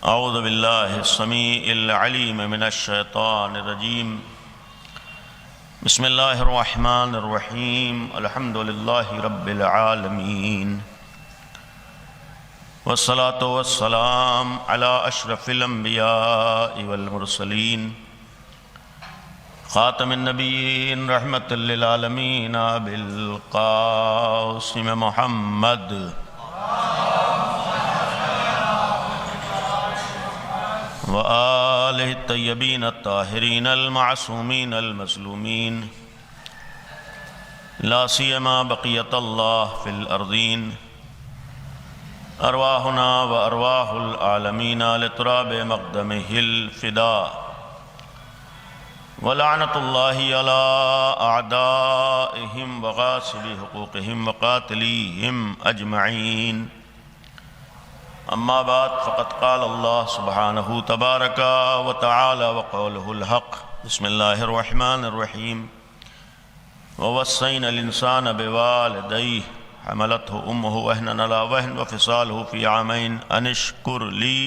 اعوذ باللہ السمیع العلیم من الشیطان الرجیم بسم اللہ الرحمن الرحیم الحمد للہ رب العالمین والصلاة والسلام علی اشرف الانبیاء والمرسلین خاتم النبیین رحمت للعالمین بالقاسم محمد وآلہ الطیبین الطاہرین المعصومین المظلومین لا سیما بقیت اللہ فی الارضین ارواحنا و ارواح العالمین لتراب مقدمہ الفداء ولعنت اللہ علی اعدائہم وغاصب حقوقہم وقاتلیہم اجمعین اما بعد فقد قال اللہ سبحانہ تبارک و تعالی وقولہ الحق بسم اللہ الرحمن الرحیم ووصینا الانسان بوالدیہ حملته امہ وہنا علی وہن وفصالہ فی عامین ان اشکر لی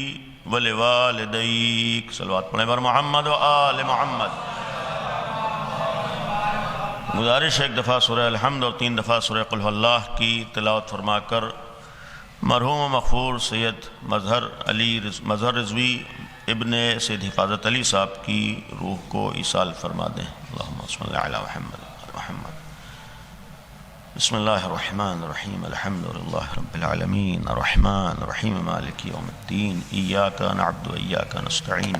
ولوالدیک صلوات پڑھیں بر محمد و آل محمد۔ گزارش ایک دفعہ سورہ الحمد اور 3 دفعہ سورہ قل ھو اللہ کی تلاوت فرما کر مرحوم و مغفور سید مظہر رضوی ابن سید حفاظت علی صاحب کی روح کو ایصال فرما دیں۔ اللہم صلی علی محمد۔ بسم اللہ الرحمن الرحیم الحمد للہ رب العالمین الرحمن الرحیم مالک یوم الدین ایاک نعبد و ایاک نستعین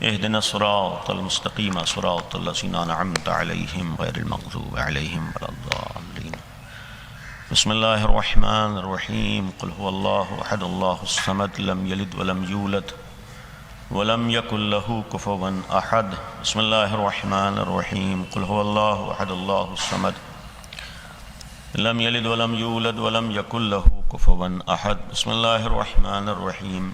اہدنا الصراط المستقیم صراط الذین انعمت علیہم غیر المغضوب علیہم ولا الضالین۔ بسم اللہ الرحمن الرحیم قل هو اللہ احد اللہ الصمد لم یلد ولم یولد ولم یکن له کفوا احد۔ بسم اللہ الرحمن الرحیم قل هو اللہ احد اللہ الصمد لم یلد ولم یولد ولم یکن له کفوا احد۔ بسم اللہ الرحمن الرحیم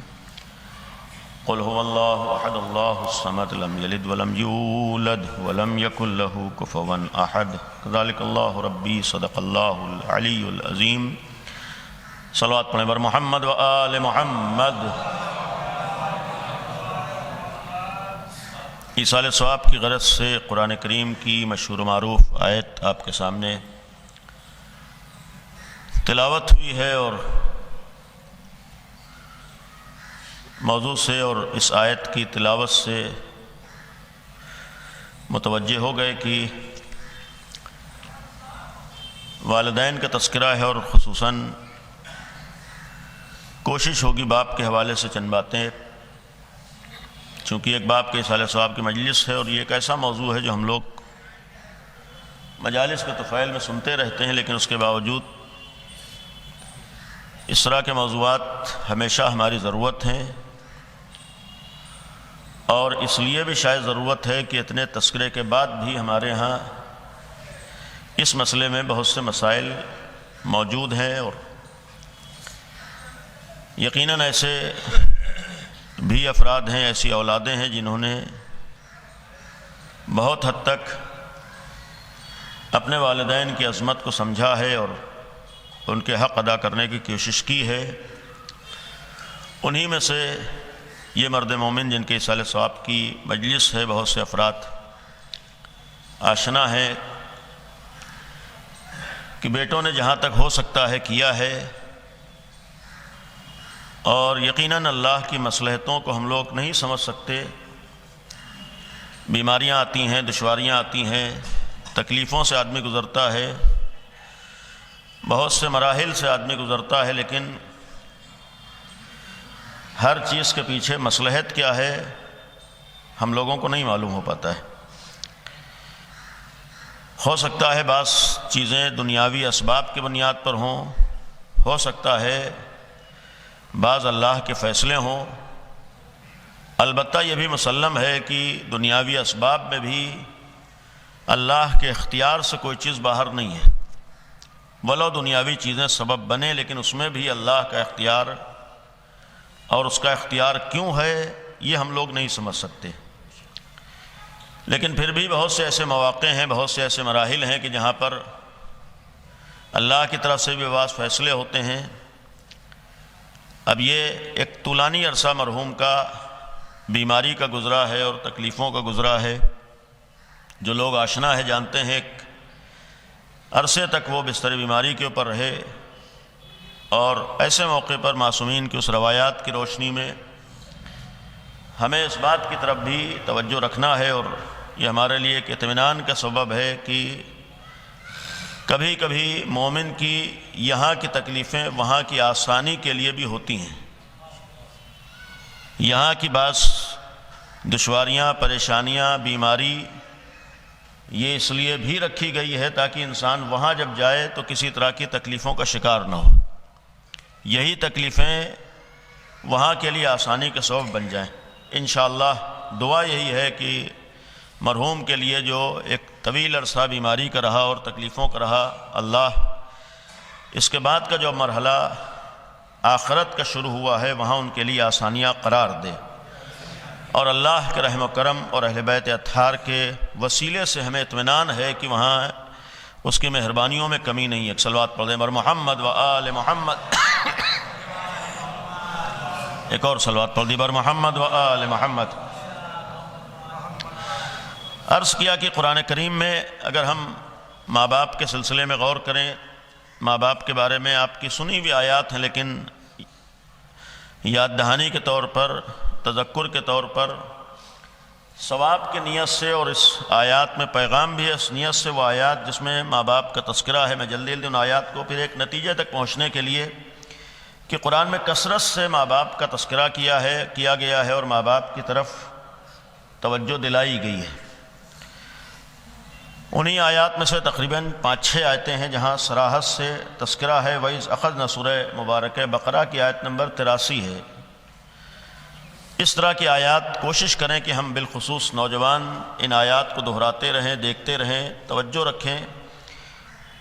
قل هو اللہ احد اللہ الصمد لم یلد ولم یولد ولم یکن له کفوا احد۔ ذالک اللہ ربی صدق اللہ العلی العظیم۔ صلوات پڑھیں بر محمد و آل محمد۔ ایصال ثواب کی غرض سے قرآن کریم کی مشہور و معروف آیت آپ کے سامنے تلاوت ہوئی ہے، اور موضوع سے اور اس آیت کی تلاوت سے متوجہ ہو گئے کہ والدین کا تذکرہ ہے، اور خصوصاً کوشش ہوگی باپ کے حوالے سے چند باتیں، چونکہ ایک باپ کے ایصال ثواب کی مجلس ہے، اور یہ ایک ایسا موضوع ہے جو ہم لوگ مجالس کے طفیل میں سنتے رہتے ہیں، لیکن اس کے باوجود اس طرح کے موضوعات ہمیشہ ہماری ضرورت ہیں، اور اس لیے بھی شاید ضرورت ہے کہ اتنے تذکرے کے بعد بھی ہمارے ہاں اس مسئلے میں بہت سے مسائل موجود ہیں، اور یقیناً ایسے بھی افراد ہیں، ایسی اولادیں ہیں جنہوں نے بہت حد تک اپنے والدین کی عظمت کو سمجھا ہے اور ان کے حق ادا کرنے کی کوشش کی ہے۔ انہی میں سے یہ مرد مومن جن کے ایصال ثواب کی مجلس ہے، بہت سے افراد آشنا ہیں کہ بیٹوں نے جہاں تک ہو سکتا ہے کیا ہے، اور یقیناً اللہ کی مصلحتوں کو ہم لوگ نہیں سمجھ سکتے۔ بیماریاں آتی ہیں، دشواریاں آتی ہیں، تکلیفوں سے آدمی گزرتا ہے، بہت سے مراحل سے آدمی گزرتا ہے، لیکن ہر چیز کے پیچھے مصلحت کیا ہے ہم لوگوں کو نہیں معلوم ہو پاتا ہے۔ ہو سکتا ہے بعض چیزیں دنیاوی اسباب کی بنیاد پر ہوں، ہو سکتا ہے بعض اللہ کے فیصلے ہوں، البتہ یہ بھی مسلم ہے کہ دنیاوی اسباب میں بھی اللہ کے اختیار سے کوئی چیز باہر نہیں ہے، ولو دنیاوی چیزیں سبب بنے، لیکن اس میں بھی اللہ کا اختیار، اور اس کا اختیار کیوں ہے یہ ہم لوگ نہیں سمجھ سکتے۔ لیکن پھر بھی بہت سے ایسے مواقع ہیں، بہت سے ایسے مراحل ہیں کہ جہاں پر اللہ کی طرف سے بھی بعض فیصلے ہوتے ہیں اب یہ ایک طولانی عرصہ مرحوم کا بیماری کا گزرا ہے اور تکلیفوں کا گزرا ہے. جو لوگ آشنا ہے جانتے ہیں ایک عرصے تک وہ بستر بیماری کے اوپر رہے، اور ایسے موقع پر معصومین کی اس روایات کی روشنی میں ہمیں اس بات کی طرف بھی توجہ رکھنا ہے، اور یہ ہمارے لیے ایک اطمینان کا سبب ہے کہ کبھی کبھی مومن کی یہاں کی تکلیفیں وہاں کی آسانی کے لیے بھی ہوتی ہیں. یہاں کی بعض دشواریاں، پریشانیاں، بیماری یہ اس لیے بھی رکھی گئی ہے تاکہ انسان وہاں جب جائے تو کسی طرح کی تکلیفوں کا شکار نہ ہو. یہی تکلیفیں وہاں کے لیے آسانی کا سبب بن جائیں. انشاءاللہ دعا یہی ہے کہ مرحوم کے لیے جو ایک طویل عرصہ بیماری کا رہا اور تکلیفوں کا رہا، اللہ اس کے بعد کا جو مرحلہ آخرت کا شروع ہوا ہے وہاں ان کے لیے آسانیاں قرار دے، اور اللہ کے رحم و کرم اور اہل بیت اطہار کے وسیلے سے ہمیں اطمینان ہے کہ وہاں اس کی مہربانیوں میں کمی نہیں ہے. صلوات پڑھ دیں بر محمد و آل محمد. ایک اور صلوات پڑھ دی بر محمد و آل محمد. عرض کیا کہ قرآن کریم میں اگر ہم ماں باپ کے سلسلے میں غور کریں، ماں باپ کے بارے میں آپ کی سنی ہوئی آیات ہیں، لیکن یاد دہانی کے طور پر، تذکر کے طور پر، ثواب کی نیت سے، اور اس آیات میں پیغام بھی ہے اس نیت سے، وہ آیات جس میں ماں باپ کا تذکرہ ہے. میں جلدی جلدی ان آیات کو پھر ایک نتیجے تک پہنچنے کے لیے کہ قرآن میں کثرت سے ماں باپ کا تذکرہ کیا گیا ہے اور ماں باپ کی طرف توجہ دلائی گئی ہے. انہی آیات میں سے تقریباً 5-6 آیتیں ہیں جہاں صراحت سے تذکرہ ہے. وَإِذْ أَخَذْنَا سورہ مبارکہ بقرہ کی آیت نمبر 83 ہے. اس طرح کی آیات کوشش کریں کہ ہم بالخصوص نوجوان ان آیات کو دہراتے رہیں، دیکھتے رہیں، توجہ رکھیں.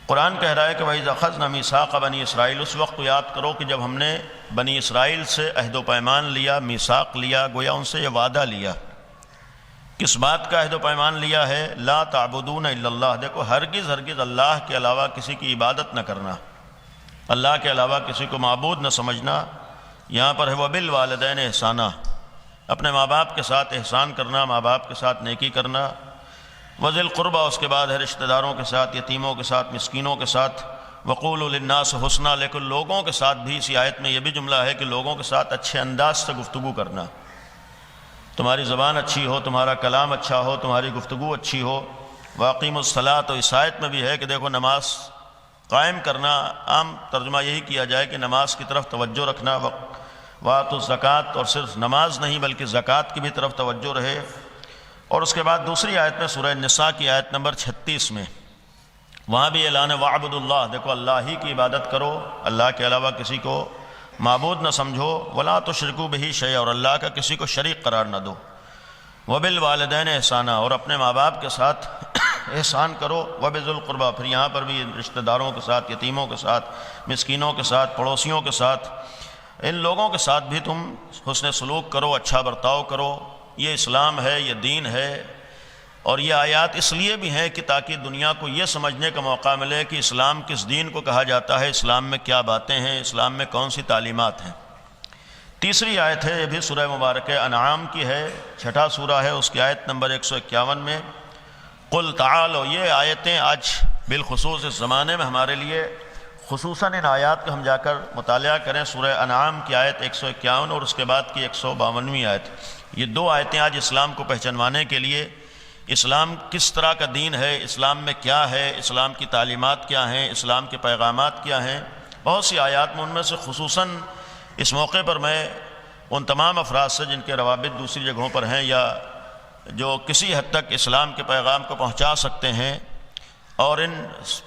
قرآن کہہ رہا ہے کہ وَإِذْ أَخَذْنَا مِيثَاقَ بَنِي إِسْرَائِيلَ. اس وقت کو یاد کرو کہ جب ہم نے بنی اسرائیل سے عہد و پیمان لیا، میثاق لیا، گویا ان سے یہ وعدہ لیا. کس بات کا عہد و پیمان لیا ہے؟ لا تعبدون الا اللہ. دیکھو ہرگز اللہ کے علاوہ کسی کی عبادت نہ کرنا، اللہ کے علاوہ کسی کو معبود نہ سمجھنا. یہاں پر ہے وبالوالدین احسانا، اپنے ماں باپ کے ساتھ احسان کرنا، ماں باپ کے ساتھ نیکی کرنا. وذی القربیٰ، اس کے بعد ہے رشتہ داروں کے ساتھ، یتیموں کے ساتھ، مسکینوں کے ساتھ. وقولوا للناس حسنا، لیکن لوگوں کے ساتھ بھی اسی آیت میں یہ بھی جملہ ہے کہ لوگوں کے ساتھ اچھے انداز سے گفتگو کرنا. تمہاری زبان اچھی ہو، تمہارا کلام اچھا ہو، تمہاری گفتگو اچھی ہو. واقیموا الصلاۃ، تو اس آیت میں بھی ہے کہ دیکھو نماز قائم کرنا، عام ترجمہ یہی کیا جائے کہ نماز کی طرف توجہ رکھنا. وآتوا الزکوٰۃ، اور صرف نماز نہیں بلکہ زکوٰۃ کی بھی طرف توجہ رہے. اور اس کے بعد دوسری آیت میں سورہ النساء کی آیت نمبر 36 میں وہاں بھی اعلان ہے وَاعْبُدُوا اللَّهَ. دیکھو اللہ ہی کی عبادت کرو، اللہ کے علاوہ کسی کو معبود نہ سمجھو. وَلَا تُشْرِكُوا بِهِ شَيْئًا، اور اللہ کا کسی کو شریک قرار نہ دو. وَبِالْوَالِدَيْنِ احسانا، اور اپنے ماں باپ کے ساتھ احسان کرو. وَبِذِي الْقُرْبَىٰ، پھر یہاں پر بھی رشتہ داروں کے ساتھ، یتیموں کے ساتھ، مسکینوں کے ساتھ، پڑوسیوں کے ساتھ، ان لوگوں کے ساتھ بھی تم حسن سلوک کرو، اچھا برتاؤ کرو. یہ اسلام ہے، یہ دین ہے. اور یہ آیات اس لیے بھی ہیں کہ تاکہ دنیا کو یہ سمجھنے کا موقع ملے کہ اسلام کس دین کو کہا جاتا ہے، اسلام میں کیا باتیں ہیں، اسلام میں کون سی تعلیمات ہیں. تیسری آیت ہے، یہ بھی سورہ مبارکہ انعام کی ہے، 6 سورہ ہے، اس کی آیت نمبر 151 میں قل تعالوا. یہ آیتیں آج بالخصوص اس زمانے میں ہمارے لیے خصوصاً ان آیات کا ہم جا کر مطالعہ کریں. سورہ انعام کی آیت 151 اور اس کے بعد کی 152ویں آیت، یہ 2 آیتیں آج اسلام کو پہچانوانے کے لیے، اسلام کس طرح کا دین ہے، اسلام میں کیا ہے، اسلام کی تعلیمات کیا ہیں، اسلام کے پیغامات کیا ہیں، بہت سی آیات میں ان میں سے خصوصاً اس موقع پر میں ان تمام افراد سے جن کے روابط دوسری جگہوں پر ہیں یا جو کسی حد تک اسلام کے پیغام کو پہنچا سکتے ہیں اور ان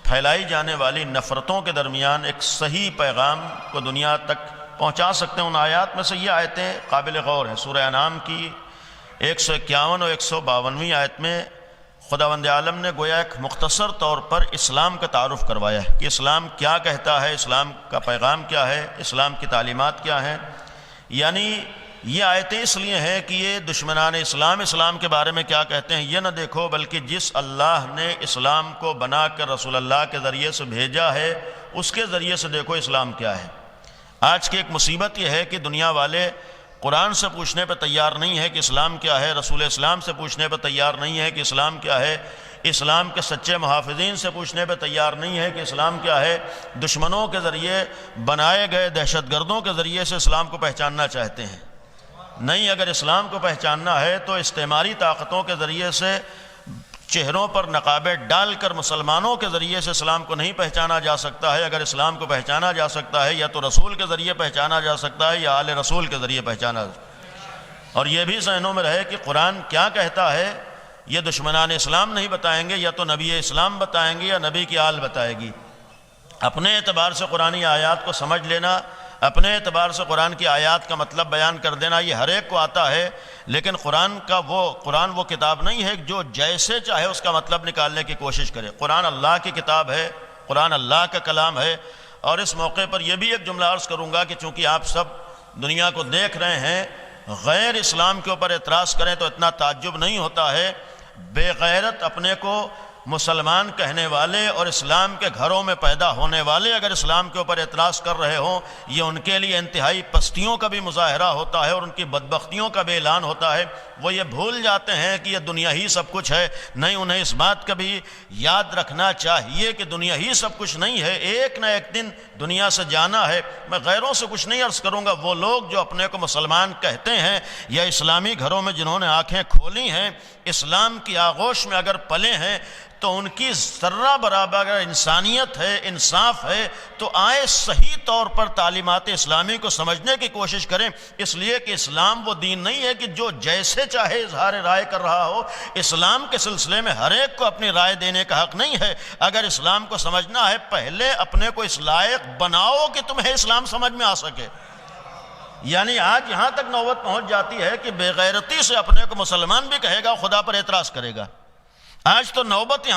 پھیلائی جانے والی نفرتوں کے درمیان ایک صحیح پیغام کو دنیا تک پہنچا سکتے ہیں، ان آیات میں سے یہ آیتیں قابل غور ہیں. سورہ انعام کی 151 اور 152ویں آیت میں خداوند عالم نے گویا ایک مختصر طور پر اسلام کا تعارف کروایا ہے کہ اسلام کیا کہتا ہے، اسلام کا پیغام کیا ہے، اسلام کی تعلیمات کیا ہیں. یعنی یہ آیتیں اس لیے ہیں کہ یہ دشمنان اسلام کے بارے میں کیا کہتے ہیں یہ نہ دیکھو، بلکہ جس اللہ نے اسلام کو بنا کر رسول اللہ کے ذریعے سے بھیجا ہے اس کے ذریعے سے دیکھو اسلام کیا ہے. آج کی ایک مصیبت یہ ہے کہ دنیا والے قرآن سے پوچھنے پہ تیار نہیں ہے کہ اسلام کیا ہے، رسول اسلام سے پوچھنے پہ تیار نہیں ہے کہ اسلام کیا ہے، اسلام کے سچے محافظین سے پوچھنے پہ تیار نہیں ہے کہ اسلام کیا ہے، دشمنوں کے ذریعے بنائے گئے دہشت گردوں کے ذریعے سے اسلام کو پہچاننا چاہتے ہیں۔ نہیں، اگر اسلام کو پہچاننا ہے تو استعماری طاقتوں کے ذریعے سے چہروں پر نقابیں ڈال کر مسلمانوں کے ذریعے سے اسلام کو نہیں پہچانا جا سکتا ہے۔ اگر اسلام کو پہچانا جا سکتا ہے یا تو رسول کے ذریعے پہچانا جا سکتا ہے یا آل رسول کے ذریعے پہچانا۔ اور یہ بھی ذہنوں میں رہے کہ قرآن کیا کہتا ہے یہ دشمنان اسلام نہیں بتائیں گے، یا تو نبی اسلام بتائیں گے یا نبی کی آل بتائے گی۔ اپنے اعتبار سے قرآنی آیات کو سمجھ لینا، اپنے اعتبار سے قرآن کی آیات کا مطلب بیان کر دینا، یہ ہر ایک کو آتا ہے، لیکن قرآن وہ کتاب نہیں ہے جو جیسے چاہے اس کا مطلب نکالنے کی کوشش کرے۔ قرآن اللہ کی کتاب ہے، قرآن اللہ کا کلام ہے۔ اور اس موقع پر یہ بھی ایک جملہ عرض کروں گا کہ چونکہ آپ سب دنیا کو دیکھ رہے ہیں، غیر اسلام کے اوپر اعتراض کریں تو اتنا تعجب نہیں ہوتا ہے۔ بے غیرت اپنے کو مسلمان کہنے والے اور اسلام کے گھروں میں پیدا ہونے والے اگر اسلام کے اوپر اعتراض کر رہے ہوں، یہ ان کے لیے انتہائی پستیوں کا بھی مظاہرہ ہوتا ہے اور ان کی بدبختیوں کا بھی اعلان ہوتا ہے۔ وہ یہ بھول جاتے ہیں کہ یہ دنیا ہی سب کچھ ہے۔ نہیں، انہیں اس بات کا بھی یاد رکھنا چاہیے کہ دنیا ہی سب کچھ نہیں ہے، ایک نہ ایک دن دنیا سے جانا ہے۔ میں غیروں سے کچھ نہیں عرض کروں گا، وہ لوگ جو اپنے کو مسلمان کہتے ہیں یا اسلامی گھروں میں جنہوں نے آنکھیں کھولی ہیں، اسلام کی آغوش میں اگر پلے ہیں، تو ان کی ذرہ برابر اگر انسانیت ہے، انصاف ہے، تو آئے صحیح طور پر تعلیمات اسلامی کو سمجھنے کی کوشش کریں۔ اس لیے کہ اسلام وہ دین نہیں ہے کہ جو جیسے چاہے اظہار رائے کر رہا ہو۔ اسلام کے سلسلے میں ہر ایک کو اپنی رائے دینے کا حق نہیں ہے۔ اگر اسلام کو سمجھنا ہے، پہلے اپنے کو اس لائق بناؤ کہ تمہیں اسلام سمجھ میں آ سکے۔ یعنی آج یہاں تک نوبت پہنچ جاتی ہے کہ بے غیرتی سے اپنے کو مسلمان بھی کہے گا، خدا پر اعتراض کرے گا۔ آج تو نوبت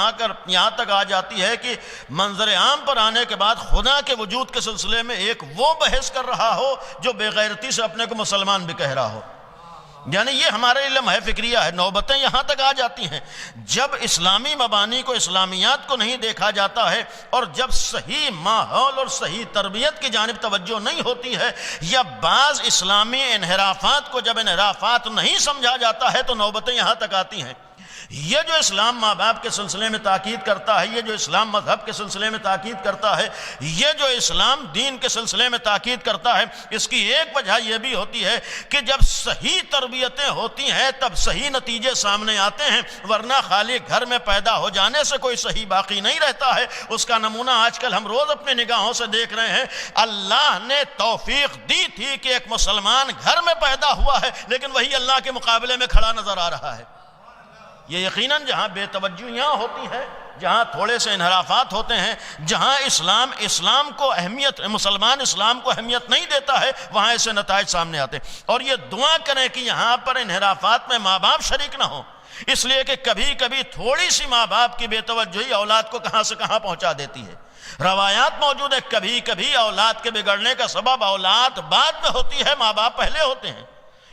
یہاں تک آ جاتی ہے کہ منظر عام پر آنے کے بعد خدا کے وجود کے سلسلے میں ایک وہ بحث کر رہا ہو جو بے غیرتی سے اپنے کو مسلمان بھی کہہ رہا ہو۔ یعنی یہ ہمارے علم ہے، فکریہ ہے۔ نوبتیں یہاں تک آ جاتی ہیں جب اسلامی مبانی کو، اسلامیات کو نہیں دیکھا جاتا ہے، اور جب صحیح ماحول اور صحیح تربیت کی جانب توجہ نہیں ہوتی ہے، یا بعض اسلامی انحرافات کو جب انحرافات نہیں سمجھا جاتا ہے، تو نوبتیں یہاں تک آتی ہیں۔ یہ جو اسلام ماں باپ کے سلسلے میں تاکید کرتا ہے، یہ جو اسلام مذہب کے سلسلے میں تاکید کرتا ہے، یہ جو اسلام دین کے سلسلے میں تاکید کرتا ہے، اس کی ایک وجہ یہ بھی ہوتی ہے کہ جب صحیح تربیتیں ہوتی ہیں تب صحیح نتیجے سامنے آتے ہیں، ورنہ خالی گھر میں پیدا ہو جانے سے کوئی صحیح باقی نہیں رہتا ہے۔ اس کا نمونہ آج کل ہم روز اپنی نگاہوں سے دیکھ رہے ہیں۔ اللہ نے توفیق دی تھی کہ ایک مسلمان گھر میں پیدا ہوا ہے، لیکن وہی اللہ کے مقابلے میں کھڑا نظر آ رہا ہے۔ یہ یقیناً جہاں بے توجہیاں ہوتی ہیں، جہاں تھوڑے سے انحرافات ہوتے ہیں، جہاں اسلام کو اہمیت، مسلمان اسلام کو اہمیت نہیں دیتا ہے، وہاں ایسے نتائج سامنے آتے ہیں۔ اور یہ دعا کریں کہ یہاں پر انحرافات میں ماں باپ شریک نہ ہوں، اس لیے کہ کبھی کبھی تھوڑی سی ماں باپ کی بے توجہی اولاد کو کہاں سے کہاں پہنچا دیتی ہے۔ روایات موجود ہے، کبھی کبھی اولاد کے بگڑنے کا سبب اولاد بعد میں ہوتی ہے، ماں باپ پہلے ہوتے ہیں۔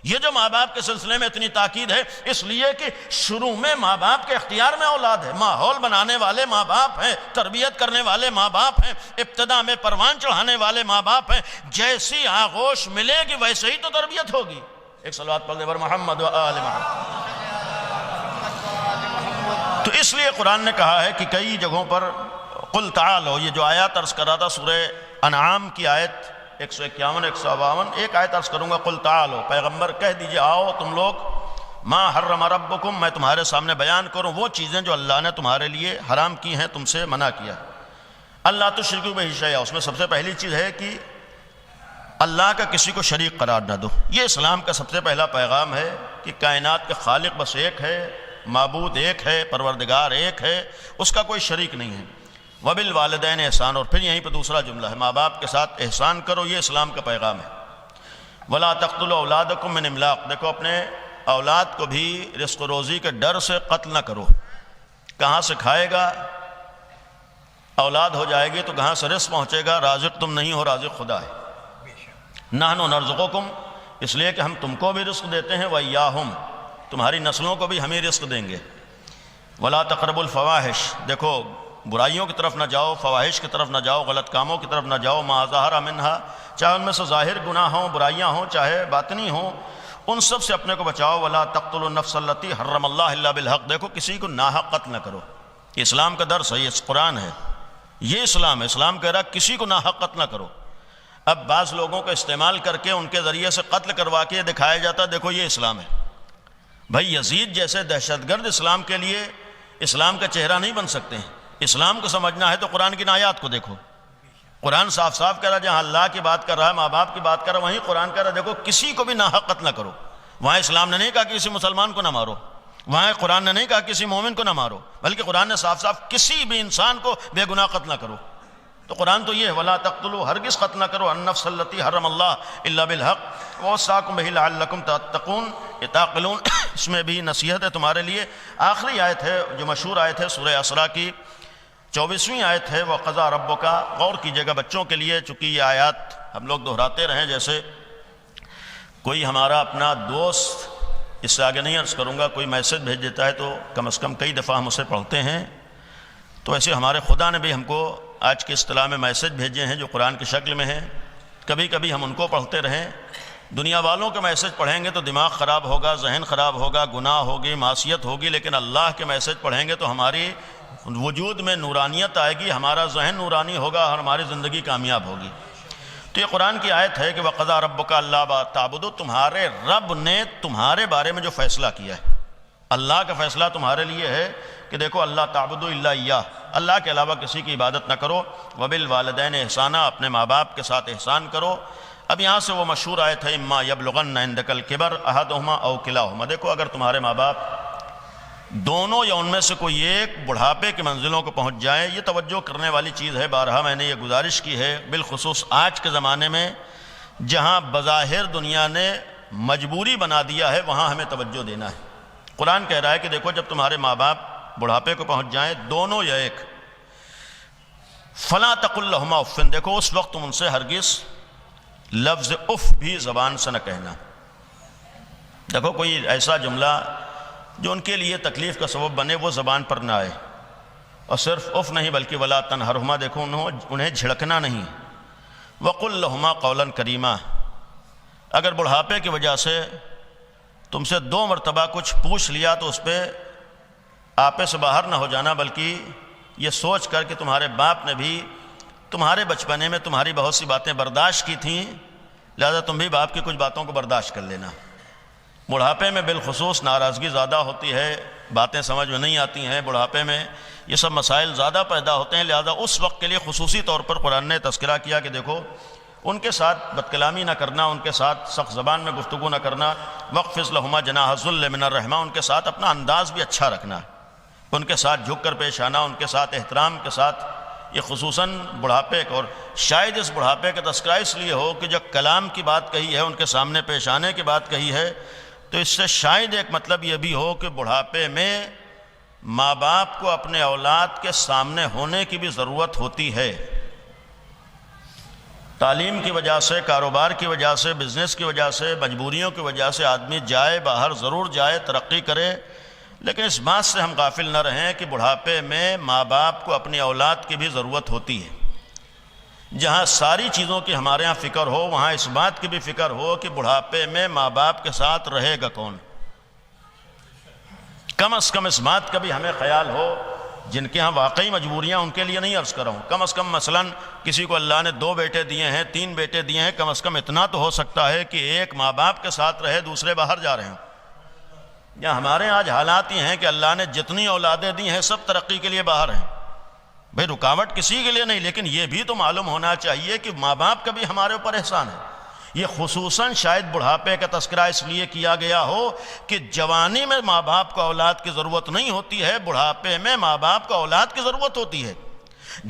یہ جو ماں باپ کے سلسلے میں اتنی تاکید ہے، اس لیے کہ شروع میں ماں باپ کے اختیار میں اولاد ہے، ماحول بنانے والے ماں باپ ہیں، تربیت کرنے والے ماں باپ ہیں، ابتدا میں پروان چڑھانے والے ماں باپ ہیں۔ جیسی آغوش ملے گی ویسے ہی تو تربیت ہوگی۔ ایک صلوات پڑھنے پر محمد و آل محمد۔ تو اس لیے قرآن نے کہا ہے کہ کئی جگہوں پر قل تعالو، یہ جو آیات عرض کر رہا تھا سورہ انعام کی آیت 151 152، ایک آیت عرض کروں گا، قل تعالو، پیغمبر کہہ دیجئے آؤ تم لوگ، ما حرم ربکم، میں تمہارے سامنے بیان کروں وہ چیزیں جو اللہ نے تمہارے لیے حرام کی ہیں، تم سے منع کیا۔ اللہ تشرکوا بہ شیئا، اس میں سب سے پہلی چیز ہے کہ اللہ کا کسی کو شریک قرار نہ دو۔ یہ اسلام کا سب سے پہلا پیغام ہے کہ کائنات کا خالق بس ایک ہے، معبود ایک ہے، پروردگار ایک ہے، اس کا کوئی شریک نہیں ہے۔ وبالوالدین احسان، اور پھر یہیں پہ دوسرا جملہ ہے، ماں باپ کے ساتھ احسان کرو، یہ اسلام کا پیغام ہے۔ ولا تقتلوا اولادکم من املاق، دیکھو اپنے اولاد کو بھی رزق و روزی کے ڈر سے قتل نہ کرو۔ کہاں سے کھائے گا؟ اولاد ہو جائے گی تو کہاں سے رزق پہنچے گا؟ رازق تم نہیں ہو، رازق خدا ہے۔ نحن نرزقکم، اس لیے کہ ہم تم کو بھی رزق دیتے ہیں، وإیاہم، تمہاری نسلوں کو بھی ہم ہی رزق دیں گے۔ ولا تقربوا الفواحش، دیکھو برائیوں کی طرف نہ جاؤ، فواحش کی طرف نہ جاؤ، غلط کاموں کی طرف نہ جاؤ، ما ظہر منہا، چاہے ان میں سے ظاہر گناہ ہوں، برائیاں ہوں، چاہے باطنی ہوں، ان سب سے اپنے کو بچاؤ۔ ولا تقتلوا النفس التي حرم اللہ الا بالحق، دیکھو کسی کو ناحق قتل نہ کرو، یہ اسلام کا درس ہے، یہ قرآن ہے، یہ اسلام ہے۔ اسلام کہہ رہا کسی کو ناحق قتل نہ کرو۔ اب بعض لوگوں کا استعمال کر کے ان کے ذریعے سے قتل کروا کے دکھایا جاتا ہے دیکھو یہ اسلام ہے۔ بھائی یزید جیسے دہشت گرد اسلام کے لیے اسلام کا چہرہ نہیں بن سکتے ہیں۔ اسلام کو سمجھنا ہے تو قرآن کی آیات کو دیکھو، قرآن صاف صاف کہہ رہا ہے، جہاں اللہ کی بات کر رہا ہے، ماں باپ کی بات کر رہا ہے، وہیں قرآن کہہ رہا ہے دیکھو کسی کو بھی ناحق قتل نہ کرو۔ وہاں اسلام نے نہیں کہا کہ کسی مسلمان کو نہ مارو، وہاں قرآن نے نہیں کہا کسی مومن کو نہ مارو، بلکہ قرآن نے صاف صاف کسی بھی انسان کو بے گناہ قتل نہ کرو۔ تو قرآن تو یہ ہے ولا تقتلوا، ہرگز قتل نہ کرو، النفس التي حرم اللہ الا بالحق ووصاکم بہ لعلکم تتقون، تعقلون، اس میں بھی نصیحت ہے تمہارے لیے۔ آخری آیت ہے جو مشہور آیت ہے سورہ اسراء کی 24ویں آیت ہے، وَقَضَىٰ رَبُّكَ، غور کیجیے گا بچوں کے لیے، چونکہ یہ آیات ہم لوگ دہراتے رہیں، جیسے کوئی ہمارا اپنا دوست، اس سے آگے نہیں عرض کروں گا، کوئی میسج بھیج دیتا ہے تو کم از کم کئی دفعہ ہم اسے پڑھتے ہیں، تو ایسے ہمارے خدا نے بھی ہم کو آج کی اصطلاح میں میسج بھیجے ہیں جو قرآن کی شکل میں ہیں، کبھی کبھی ہم ان کو پڑھتے رہیں۔ دنیا والوں کے میسج پڑھیں گے تو دماغ خراب ہوگا، ذہن خراب ہوگا، گناہ ہوگی، معصیت ہوگی، لیکن اللہ کے میسج پڑھیں گے تو ہماری وجود میں نورانیت آئے گی، ہمارا ذہن نورانی ہوگا اور ہماری زندگی کامیاب ہوگی۔ تو یہ قرآن کی آیت ہے کہ وَقَضَىٰ رَبُّكَ أَلَّا تَعْبُدُوا، تمہارے رب نے تمہارے بارے میں جو فیصلہ کیا ہے، اللہ کا فیصلہ تمہارے لیے ہے کہ دیکھو اللہ تعبدوا الا ایاہ، اللہ کے علاوہ کسی کی عبادت نہ کرو، وبالوالدین احسانا، اپنے ماں باپ کے ساتھ احسان کرو۔ اب یہاں سے وہ مشہور آیت ہے اما یبلغن عندک الکبر احدہما او کلاہما، دیکھو اگر تمہارے ماں باپ دونوں یا ان میں سے کوئی ایک بڑھاپے کی منزلوں کو پہنچ جائے، یہ توجہ کرنے والی چیز ہے، بارہا میں نے یہ گزارش کی ہے، بالخصوص آج کے زمانے میں جہاں بظاہر دنیا نے مجبوری بنا دیا ہے وہاں ہمیں توجہ دینا ہے۔ قرآن کہہ رہا ہے کہ دیکھو جب تمہارے ماں باپ بڑھاپے کو پہنچ جائیں دونوں یا ایک، فلا تقل لہما اف، دیکھو اس وقت تم ان سے ہرگز لفظ اف بھی زبان سے نہ کہنا۔ دیکھو کوئی ایسا جملہ جو ان کے لیے تکلیف کا سبب بنے وہ زبان پر نہ آئے، اور صرف اف نہیں بلکہ ولا تنہرہما، دیکھو انہیں جھڑکنا نہیں، وقل لہما قولا کریما، اگر بڑھاپے کی وجہ سے تم سے 2 مرتبہ کچھ پوچھ لیا تو اس پہ آپے سے باہر نہ ہو جانا، بلکہ یہ سوچ کر کہ تمہارے باپ نے بھی تمہارے بچپنے میں تمہاری بہت سی باتیں برداشت کی تھیں، لہذا تم بھی باپ کی کچھ باتوں کو برداشت کر لینا۔ بڑھاپے میں بالخصوص ناراضگی زیادہ ہوتی ہے، باتیں سمجھ میں نہیں آتی ہیں، بڑھاپے میں یہ سب مسائل زیادہ پیدا ہوتے ہیں، لہذا اس وقت کے لیے خصوصی طور پر قرآن نے تذکرہ کیا کہ دیکھو ان کے ساتھ بد کلامی نہ کرنا، ان کے ساتھ سخت زبان میں گفتگو نہ کرنا، وَاخْفِضْ لَهُمَا جَنَاحَ الذُّلِّ مِنَ الرَّحْمَةِ، ان کے ساتھ اپنا انداز بھی اچھا رکھنا، ان کے ساتھ جھک کر پیش آنا، ان کے ساتھ احترام کے ساتھ، یہ خصوصاً بڑھاپے اور شاید اس بڑھاپے کا تذکرہ اس لیے ہو کہ جو کلام کی بات کہی ہے، ان کے سامنے پیش آنے کی بات کہی ہے، تو اس سے شاید ایک مطلب یہ بھی ہو کہ بڑھاپے میں ماں باپ کو اپنے اولاد کے سامنے ہونے کی بھی ضرورت ہوتی ہے۔ تعلیم کی وجہ سے، کاروبار کی وجہ سے، بزنس کی وجہ سے، مجبوریوں کی وجہ سے آدمی جائے باہر، ضرور جائے، ترقی کرے، لیکن اس بات سے ہم غافل نہ رہیں کہ بڑھاپے میں ماں باپ کو اپنی اولاد کی بھی ضرورت ہوتی ہے۔ جہاں ساری چیزوں کی ہمارے ہاں فکر ہو، وہاں اس بات کی بھی فکر ہو کہ بڑھاپے میں ماں باپ کے ساتھ رہے گا کون، کم از کم اس بات کا بھی ہمیں خیال ہو۔ جن کے ہاں واقعی مجبوریاں، ان کے لیے نہیں عرض کر رہا ہوں، کم از کم مثلاً کسی کو اللہ نے 2 بیٹے دیے ہیں، 3 بیٹے دیے ہیں، کم از کم اتنا تو ہو سکتا ہے کہ ایک ماں باپ کے ساتھ رہے، دوسرے باہر جا رہے ہیں۔ یا ہمارے آج حالات یہ ہیں کہ اللہ نے جتنی اولادیں دی ہیں سب ترقی کے لیے باہر ہیں، بھئی رکاوٹ کسی کے لیے نہیں، لیکن یہ بھی تو معلوم ہونا چاہیے کہ ماں باپ کا بھی ہمارے اوپر احسان ہے۔ یہ خصوصاً شاید بڑھاپے کا تذکرہ اس لیے کیا گیا ہو کہ جوانی میں ماں باپ کو اولاد کی ضرورت نہیں ہوتی ہے، بڑھاپے میں ماں باپ کو اولاد کی ضرورت ہوتی ہے۔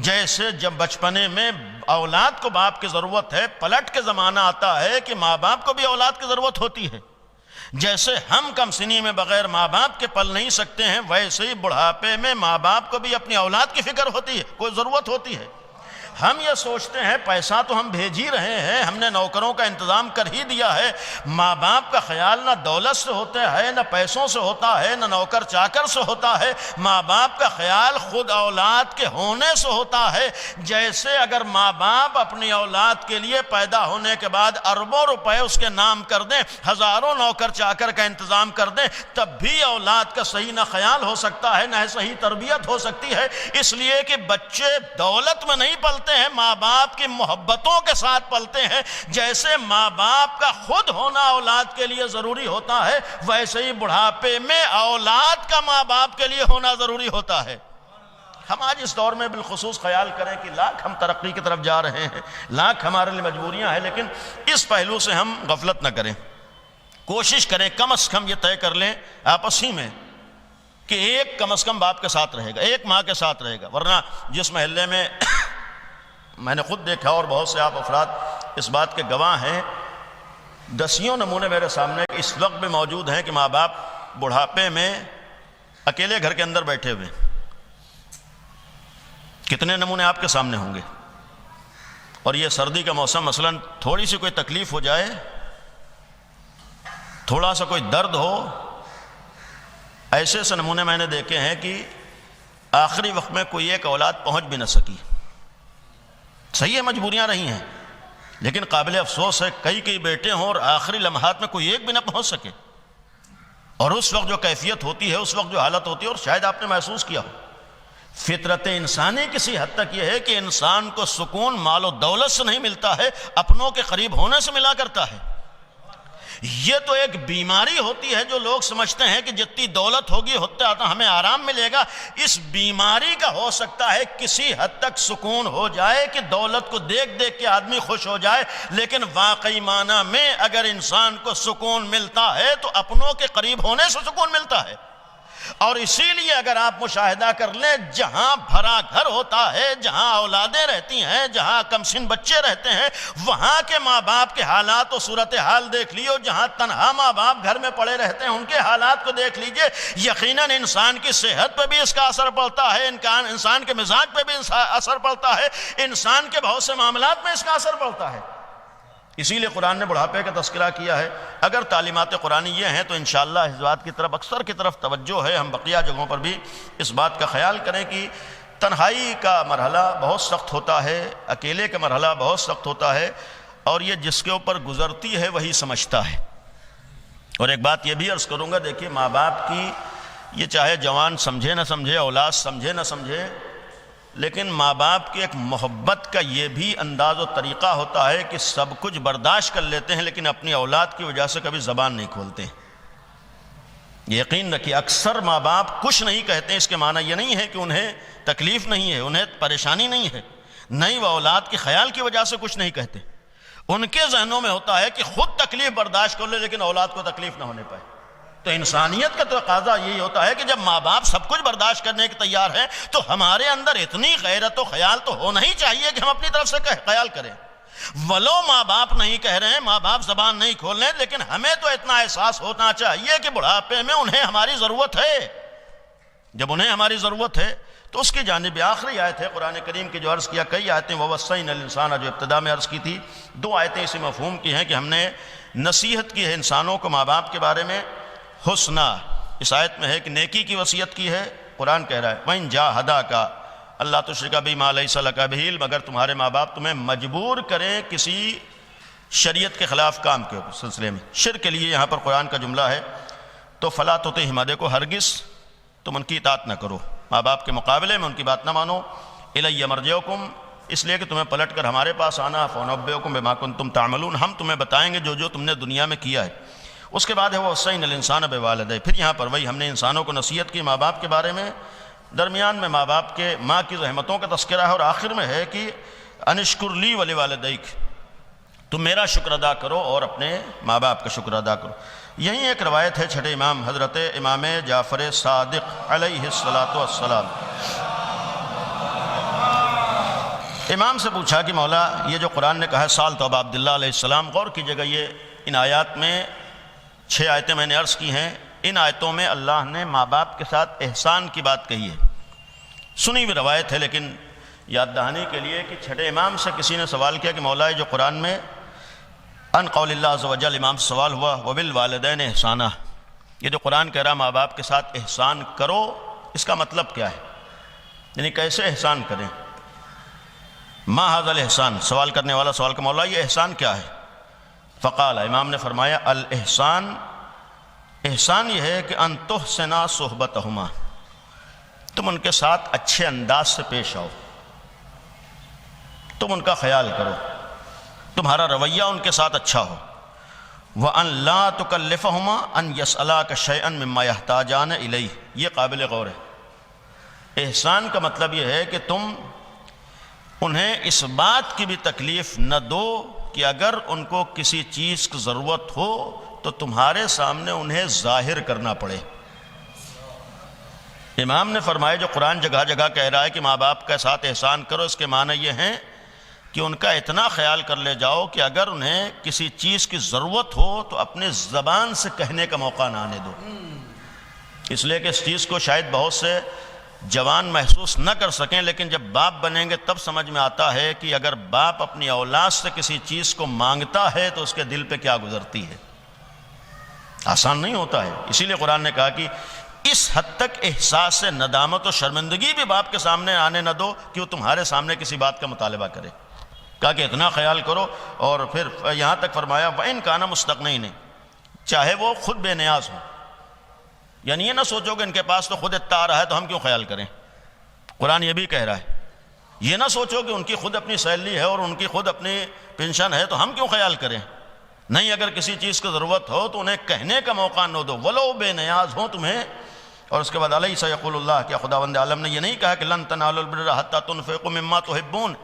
جیسے جب بچپنے میں اولاد کو باپ کی ضرورت ہے، پلٹ کے زمانہ آتا ہے کہ ماں باپ کو بھی اولاد کی ضرورت ہوتی ہے۔ جیسے ہم کم سنی میں بغیر ماں باپ کے پل نہیں سکتے ہیں، ویسے ہی بڑھاپے میں ماں باپ کو بھی اپنی اولاد کی فکر ہوتی ہے، کوئی ضرورت ہوتی ہے۔ ہم یہ سوچتے ہیں پیسہ تو ہم بھیج ہی رہے ہیں، ہم نے نوکروں کا انتظام کر ہی دیا ہے۔ ماں باپ کا خیال نہ دولت سے ہوتا ہے، نہ پیسوں سے ہوتا ہے، نہ نوکر چاکر سے ہوتا ہے، ماں باپ کا خیال خود اولاد کے ہونے سے ہوتا ہے۔ جیسے اگر ماں باپ اپنی اولاد کے لیے پیدا ہونے کے بعد اربوں روپے اس کے نام کر دیں، ہزاروں نوکر چاکر کا انتظام کر دیں، تب بھی اولاد کا صحیح نہ خیال ہو سکتا ہے، نہ صحیح تربیت ہو سکتی ہے۔ اس لیے کہ بچے دولت میں نہیں پلتے ہیں، ماں باپ کی محبتوں کے ساتھ پلتے ہیں۔ جیسے ماں باپ کا خود ہونا اولاد کے لیے ضروری ہوتا ہے، ویسے ہی بڑھاپے میں اولاد کا ماں باپ کے لیے ہونا ضروری ہوتا ہے۔ ہم آج اس دور میں بالخصوص خیال کریں کہ لاکھ ہم ترقی کی طرف جا رہے ہیں، لاکھ ہمارے لیے مجبوریاں ہیں، لیکن اس پہلو سے ہم غفلت نہ کریں۔ کوشش کریں کم از کم یہ طے کر لیں آپس ہی میں کہ ایک کم از کم باپ کے ساتھ رہے گا، ایک ماں کے ساتھ رہے گا۔ ورنہ جس محلے میں میں نے خود دیکھا اور بہت سے آپ افراد اس بات کے گواہ ہیں، دسیوں نمونے میرے سامنے اس وقت بھی موجود ہیں کہ ماں باپ بڑھاپے میں اکیلے گھر کے اندر بیٹھے ہوئے۔ کتنے نمونے آپ کے سامنے ہوں گے؟ اور یہ سردی کا موسم، مثلا تھوڑی سی کوئی تکلیف ہو جائے، تھوڑا سا کوئی درد ہو، ایسے نمونے میں نے دیکھے ہیں کہ آخری وقت میں کوئی ایک اولاد پہنچ بھی نہ سکی۔ صحیح ہے مجبوریاں رہی ہیں، لیکن قابل افسوس ہے کئی بیٹے ہوں اور آخری لمحات میں کوئی ایک بھی نہ پہنچ سکے۔ اور اس وقت جو کیفیت ہوتی ہے، اس وقت جو حالت ہوتی ہے، اور شاید آپ نے محسوس کیا ہو، فطرت انسانی کسی حد تک یہ ہے کہ انسان کو سکون مال و دولت سے نہیں ملتا ہے، اپنوں کے قریب ہونے سے ملا کرتا ہے۔ یہ تو ایک بیماری ہوتی ہے جو لوگ سمجھتے ہیں کہ جتنی دولت ہوگی اتنا ہمیں آرام ملے گا۔ اس بیماری کا ہو سکتا ہے کسی حد تک سکون ہو جائے کہ دولت کو دیکھ دیکھ کے آدمی خوش ہو جائے، لیکن واقعی معنی میں اگر انسان کو سکون ملتا ہے تو اپنوں کے قریب ہونے سے سکون ملتا ہے۔ اور اسی لیے اگر آپ مشاہدہ کر لیں، جہاں بھرا گھر ہوتا ہے، جہاں اولادیں رہتی ہیں، جہاں کم سن بچے رہتے ہیں، وہاں کے ماں باپ کے حالات و صورتحال دیکھ لیو، جہاں تنہا ماں باپ گھر میں پڑے رہتے ہیں ان کے حالات کو دیکھ لیجئے، یقیناً انسان کی صحت پہ بھی اس کا اثر پڑتا ہے، انسان کے مزاج پہ بھی اثر پڑتا ہے، انسان کے بہت سے معاملات میں اس کا اثر پڑتا ہے۔ اسی لیے قرآن نے بڑھاپے کا تذکرہ کیا ہے۔ اگر تعلیمات قرآنی یہ ہیں تو انشاءاللہ اس بات کی طرف اکثر کی طرف توجہ ہے، ہم بقیہ جگہوں پر بھی اس بات کا خیال کریں کہ تنہائی کا مرحلہ بہت سخت ہوتا ہے، اکیلے کا مرحلہ بہت سخت ہوتا ہے، اور یہ جس کے اوپر گزرتی ہے وہی سمجھتا ہے۔ اور ایک بات یہ بھی عرض کروں گا، دیکھیے ماں باپ کی یہ چاہے جوان سمجھے نہ سمجھے، اولاد سمجھے نہ سمجھے، لیکن ماں باپ کی ایک محبت کا یہ بھی انداز و طریقہ ہوتا ہے کہ سب کچھ برداشت کر لیتے ہیں لیکن اپنی اولاد کی وجہ سے کبھی زبان نہیں کھولتے۔ یقین رکھیے اکثر ماں باپ کچھ نہیں کہتے، اس کے معنی یہ نہیں ہے کہ انہیں تکلیف نہیں ہے، انہیں پریشانی نہیں ہے، نہیں، وہ اولاد کے خیال کی وجہ سے کچھ نہیں کہتے۔ ان کے ذہنوں میں ہوتا ہے کہ خود تکلیف برداشت کر لے لیکن اولاد کو تکلیف نہ ہونے پائے۔ تو انسانیت کا تقاضا یہی ہوتا ہے کہ جب ماں باپ سب کچھ برداشت کرنے کے تیار ہیں تو ہمارے اندر اتنی غیرت و خیال تو ہونا ہی چاہیے کہ ہم اپنی طرف سے خیال کریں۔ ولو ماں باپ نہیں کہہ رہے ہیں، ماں باپ زبان نہیں کھول رہے ہیں، لیکن ہمیں تو اتنا احساس ہونا چاہیے کہ بڑھاپے میں انہیں ہماری ضرورت ہے۔ جب انہیں ہماری ضرورت ہے تو اس کی جانب آخری آیت ہے قرآن کریم کی جو عرض کیا، کئی آیتیں وَوَصَّيْنَا الْإِنسَانَ جو ابتدا میں عرض کی تھی، 2 آیتیں اسی مفہوم کی ہیں کہ ہم نے نصیحت کی ہے انسانوں کو ماں باپ کے بارے میں۔ حسنہ اس آیت میں ہے کہ نیکی کی وصیت کی ہے، قرآن کہہ رہا ہے وَإِن جَاهَدَاكَ اللہ تشرک بِی مَا لَيْسَ لَكَ بِهِ عِلْمٌ، اگر تمہارے ماں باپ تمہیں مجبور کریں کسی شریعت کے خلاف کام کے سلسلے میں، شرک کے لیے یہاں پر قرآن کا جملہ ہے، تو فَلَا تُطِعْهُمَا، دیکھو ہرگز تم ان کی اطاعت نہ کرو، ماں باپ کے مقابلے میں ان کی بات نہ مانو۔ إِلَيَّ مَرْجِعُكُمْ، اس لیے کہ تمہیں پلٹ کر ہمارے پاس آنا، فَأُنَبِّئُكُم بِمَا كُنتُمْ تَعْمَلُونَ، ہم تمہیں بتائیں گے جو تم نے دنیا میں کیا ہے۔ اس کے بعد ہے وَوَصَّيْنَا الْإِنسَانَ بِوَالِدَيْهِ، پھر یہاں پر وہی ہم نے انسانوں کو نصیحت کی ماں باپ کے بارے میں، درمیان میں ماں باپ کے ماں کی زحمتوں کا تذکرہ ہے، اور آخر میں ہے کہ أَنِ اشْكُرْ لِي وَلِوَالِدَيْكَ، تم میرا شکر ادا کرو اور اپنے ماں باپ کا شکر ادا کرو۔ یہی ایک روایت ہے چھٹے امام حضرت امام جعفر صادق علیہ السلام، امام سے پوچھا کہ مولا یہ جو قرآن نے کہا سال توبہ عبداللہ علیہ السلام، غور کیجئے گا یہ ان آیات میں 6 آیتیں میں نے عرض کی ہیں، ان آیتوں میں اللہ نے ماں باپ کے ساتھ احسان کی بات کہی ہے۔ سنی ہوئی روایت ہے لیکن یاد دہانی کے لیے کہ چھٹے امام سے کسی نے سوال کیا کہ مولا جو قرآن میں ان قول اللہ عز و جل، امام سے سوال ہوا وبالوالدین احسانہ، یہ جو قرآن کہہ رہا ماں باپ کے ساتھ احسان کرو، اس کا مطلب کیا ہے؟ یعنی کیسے احسان کریں؟ ما ھذا الاحسان، سوال کرنے والا سوال کا مولا یہ احسان کیا ہے؟ فقال، امام نے فرمایا الاحسان، احسان یہ ہے کہ ان تحسنا صحبتہما، تم ان کے ساتھ اچھے انداز سے پیش آؤ، تم ان کا خیال کرو، تمہارا رویہ ان کے ساتھ اچھا ہو۔ وَأَن لَا تُكَلِّفَهُمَا أَن يَسْأَلَاكَ شَيْئًا مِمَّا يَحْتَاجَانَ إِلَيْهِ، یہ قابل غور ہے۔ احسان کا مطلب یہ ہے کہ تم انہیں اس بات کی بھی تکلیف نہ دو کہ اگر ان کو کسی چیز کی ضرورت ہو تو تمہارے سامنے انہیں ظاہر کرنا پڑے۔ امام نے فرمایا جو قرآن جگہ جگہ کہہ رہا ہے کہ ماں باپ کے ساتھ احسان کرو، اس کے معنی یہ ہیں کہ ان کا اتنا خیال کر لے جاؤ کہ اگر انہیں کسی چیز کی ضرورت ہو تو اپنے زبان سے کہنے کا موقع نہ آنے دو، اس لیے کہ اس چیز کو شاید بہت سے جوان محسوس نہ کر سکیں، لیکن جب باپ بنیں گے تب سمجھ میں آتا ہے کہ اگر باپ اپنی اولاد سے کسی چیز کو مانگتا ہے تو اس کے دل پہ کیا گزرتی ہے۔ آسان نہیں ہوتا ہے، اسی لیے قرآن نے کہا کہ اس حد تک احساس ندامت و شرمندگی بھی باپ کے سامنے آنے نہ دو کہ وہ تمہارے سامنے کسی بات کا مطالبہ کرے۔ کہا کہ اتنا خیال کرو، اور پھر یہاں تک فرمایا وَإِن كَانَ مُسْتَغْنِينَ، چاہے وہ خود بے نیاز ہوں، یعنی یہ نہ سوچو کہ ان کے پاس تو خود اتنا آ رہا ہے تو ہم کیوں خیال کریں۔ قرآن یہ بھی کہہ رہا ہے، یہ نہ سوچو کہ ان کی خود اپنی سیلری ہے اور ان کی خود اپنی پینشن ہے تو ہم کیوں خیال کریں۔ نہیں، اگر کسی چیز کی ضرورت ہو تو انہیں کہنے کا موقع نہ دو، ولو بے نیاز ہوں تمہیں۔ اور اس کے بعد علیہ یقول اللہ، کیا خداوند عالم نے یہ نہیں کہا کہ لن تنالوا البر حتی تنفقوا مما تحبون،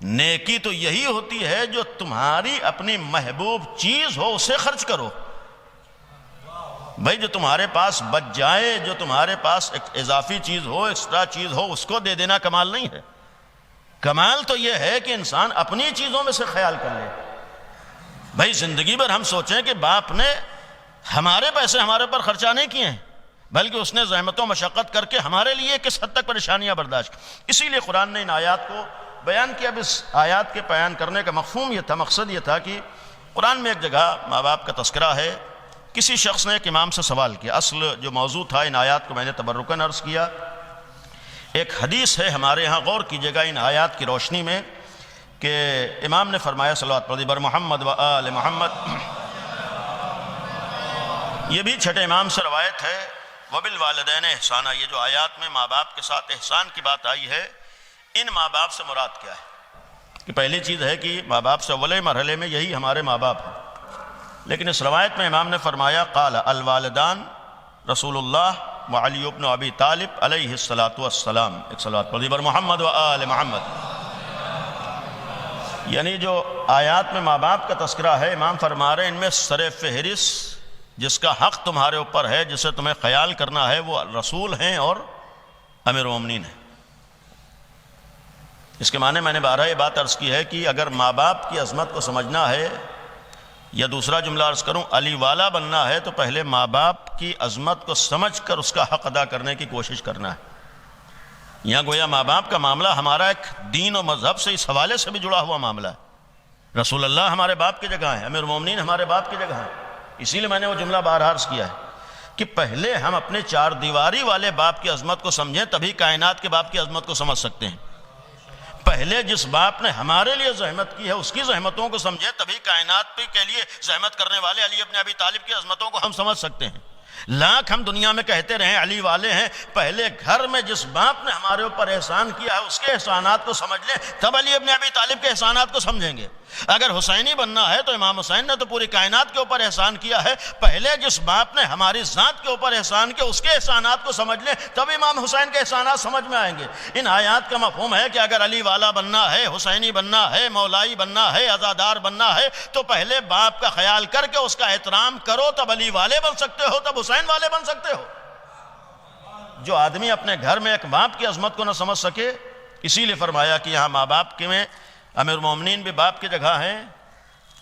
نیکی تو یہی ہوتی ہے جو تمہاری اپنی محبوب چیز ہو اسے خرچ کرو۔ بھائی جو تمہارے پاس بچ جائے، جو تمہارے پاس ایک اضافی چیز ہو، ایکسٹرا چیز ہو، اس کو دے دینا کمال نہیں ہے۔ کمال تو یہ ہے کہ انسان اپنی چیزوں میں سے خیال کر لے۔ بھائی زندگی بھر ہم سوچیں کہ باپ نے ہمارے پیسے ہمارے پر خرچہ نہیں کیے ہیں، بلکہ اس نے زحمت و مشقت کر کے ہمارے لیے کس حد تک پریشانیاں برداشت کی۔ اسی لیے قرآن نے ان آیات کو بیان کیا۔ اب اس آیات کے بیان کرنے کا مفہوم یہ تھا، مقصد یہ تھا کہ قرآن میں ایک جگہ ماں باپ کا تذکرہ ہے۔ کسی شخص نے ایک امام سے سوال کیا، اصل جو موضوع تھا ان آیات کو میں نے تبرکاً عرض کیا۔ ایک حدیث ہے ہمارے ہاں، غور کیجئے گا ان آیات کی روشنی میں، کہ امام نے فرمایا صلوات پڑھی بر محمد و آل محمد۔ یہ بھی چھٹے امام سے روایت ہے، وبالوالدین احسانہ، یہ جو آیات میں ماں باپ کے ساتھ احسان کی بات آئی ہے، ان ماں باپ سے مراد کیا ہے؟ کہ پہلی چیز ہے کہ ماں باپ سے اولے مرحلے میں یہی ہمارے ماں باپ ہیں، لیکن اس روایت میں امام نے فرمایا قال الوالدان رسول اللہ و علی بن ابی طالب علیہ السلام، ایک صلوات پڑھی بر محمد و آل محمد۔ یعنی جو آیات میں ماں باپ کا تذکرہ ہے، امام فرما رہے ہیں ان میں سر فہرست جس کا حق تمہارے اوپر ہے، جسے تمہیں خیال کرنا ہے، وہ رسول ہیں اور امیر المومنین ہیں۔ اس کے معنی میں نے بارہ یہ بات عرض کی ہے کہ اگر ماں باپ کی عظمت کو سمجھنا ہے، یا دوسرا جملہ عرض کروں علی والا بننا ہے، تو پہلے ماں باپ کی عظمت کو سمجھ کر اس کا حق ادا کرنے کی کوشش کرنا ہے۔ یہاں گویا ماں باپ کا معاملہ ہمارا ایک دین و مذہب سے اس حوالے سے بھی جڑا ہوا معاملہ ہے۔ رسول اللہ ہمارے باپ کی جگہ ہیں، امیر المومنین ہمارے باپ کی جگہ ہیں۔ اسی لیے میں نے وہ جملہ بارہا عرض کیا ہے کہ پہلے ہم اپنے چار دیواری والے باپ کی عظمت کو سمجھیں، تبھی کائنات کے باپ کی عظمت کو سمجھ سکتے ہیں۔ پہلے جس باپ نے ہمارے لیے زحمت کی ہے اس کی زحمتوں کو سمجھیں، تبھی کائنات پہ کے لیے زحمت کرنے والے علی ابن ابی طالب کی عظمتوں کو ہم سمجھ سکتے ہیں۔ لاکھ ہم دنیا میں کہتے رہیں علی والے ہیں، پہلے گھر میں جس باپ نے ہمارے اوپر احسان کیا ہے اس کے احسانات کو سمجھ لیں، تب علی ابن ابی طالب کے احسانات کو سمجھیں گے۔ اگر حسینی بننا ہے تو امام حسین نے تو پوری کائنات کے اوپر احسان کیا ہے، پہلے جس باپ نے ہماری ذات کے اوپر احسان کیا اس کے احسانات کو سمجھ لیں، تب امام حسین کے احسانات سمجھ میں آئیں گے۔ ان آیات کا مفہوم ہے کہ اگر علی والا بننا ہے، حسینی بننا ہے، مولائی بننا ہے، عزادار بننا ہے، تو پہلے باپ کا خیال کر کے اس کا احترام کرو، تب علی والے بن سکتے ہو، تب حسین والے بن سکتے ہو۔ جو آدمی اپنے گھر میں ایک باپ کی عظمت کو نہ سمجھ سکے، اسی لیے فرمایا کہ یہاں ماں باپ کے میں امیر المومنین بھی باپ کی جگہ ہیں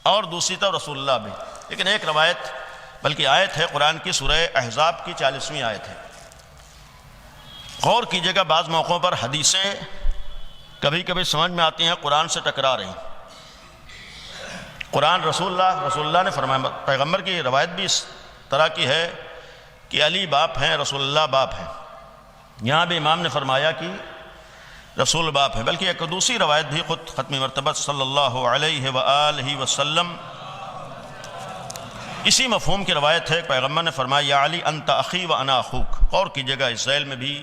اور دوسری طرف رسول اللہ بھی۔ لیکن ایک روایت بلکہ آیت ہے قرآن کی، سورہ احزاب کی 40ویں آیت ہے۔ غور کیجئے گا، بعض موقعوں پر حدیثیں کبھی کبھی سمجھ میں آتی ہیں قرآن سے ٹکرا رہی ہیں۔ قرآن رسول اللہ نے فرمایا، پیغمبر کی روایت بھی اس طرح کی ہے کہ علی باپ ہیں، رسول اللہ باپ ہیں۔ یہاں بھی امام نے فرمایا کہ رسول باپ ہیں، بلکہ ایک دوسری روایت بھی خود ختم مرتبہ صلی اللہ علیہ وآلہ وسلم اسی مفہوم کی روایت ہے۔ پیغمبر نے فرمایا یا علی انت اخی و انا اخوک۔ غور کیجیے گا، اسرائیل میں بھی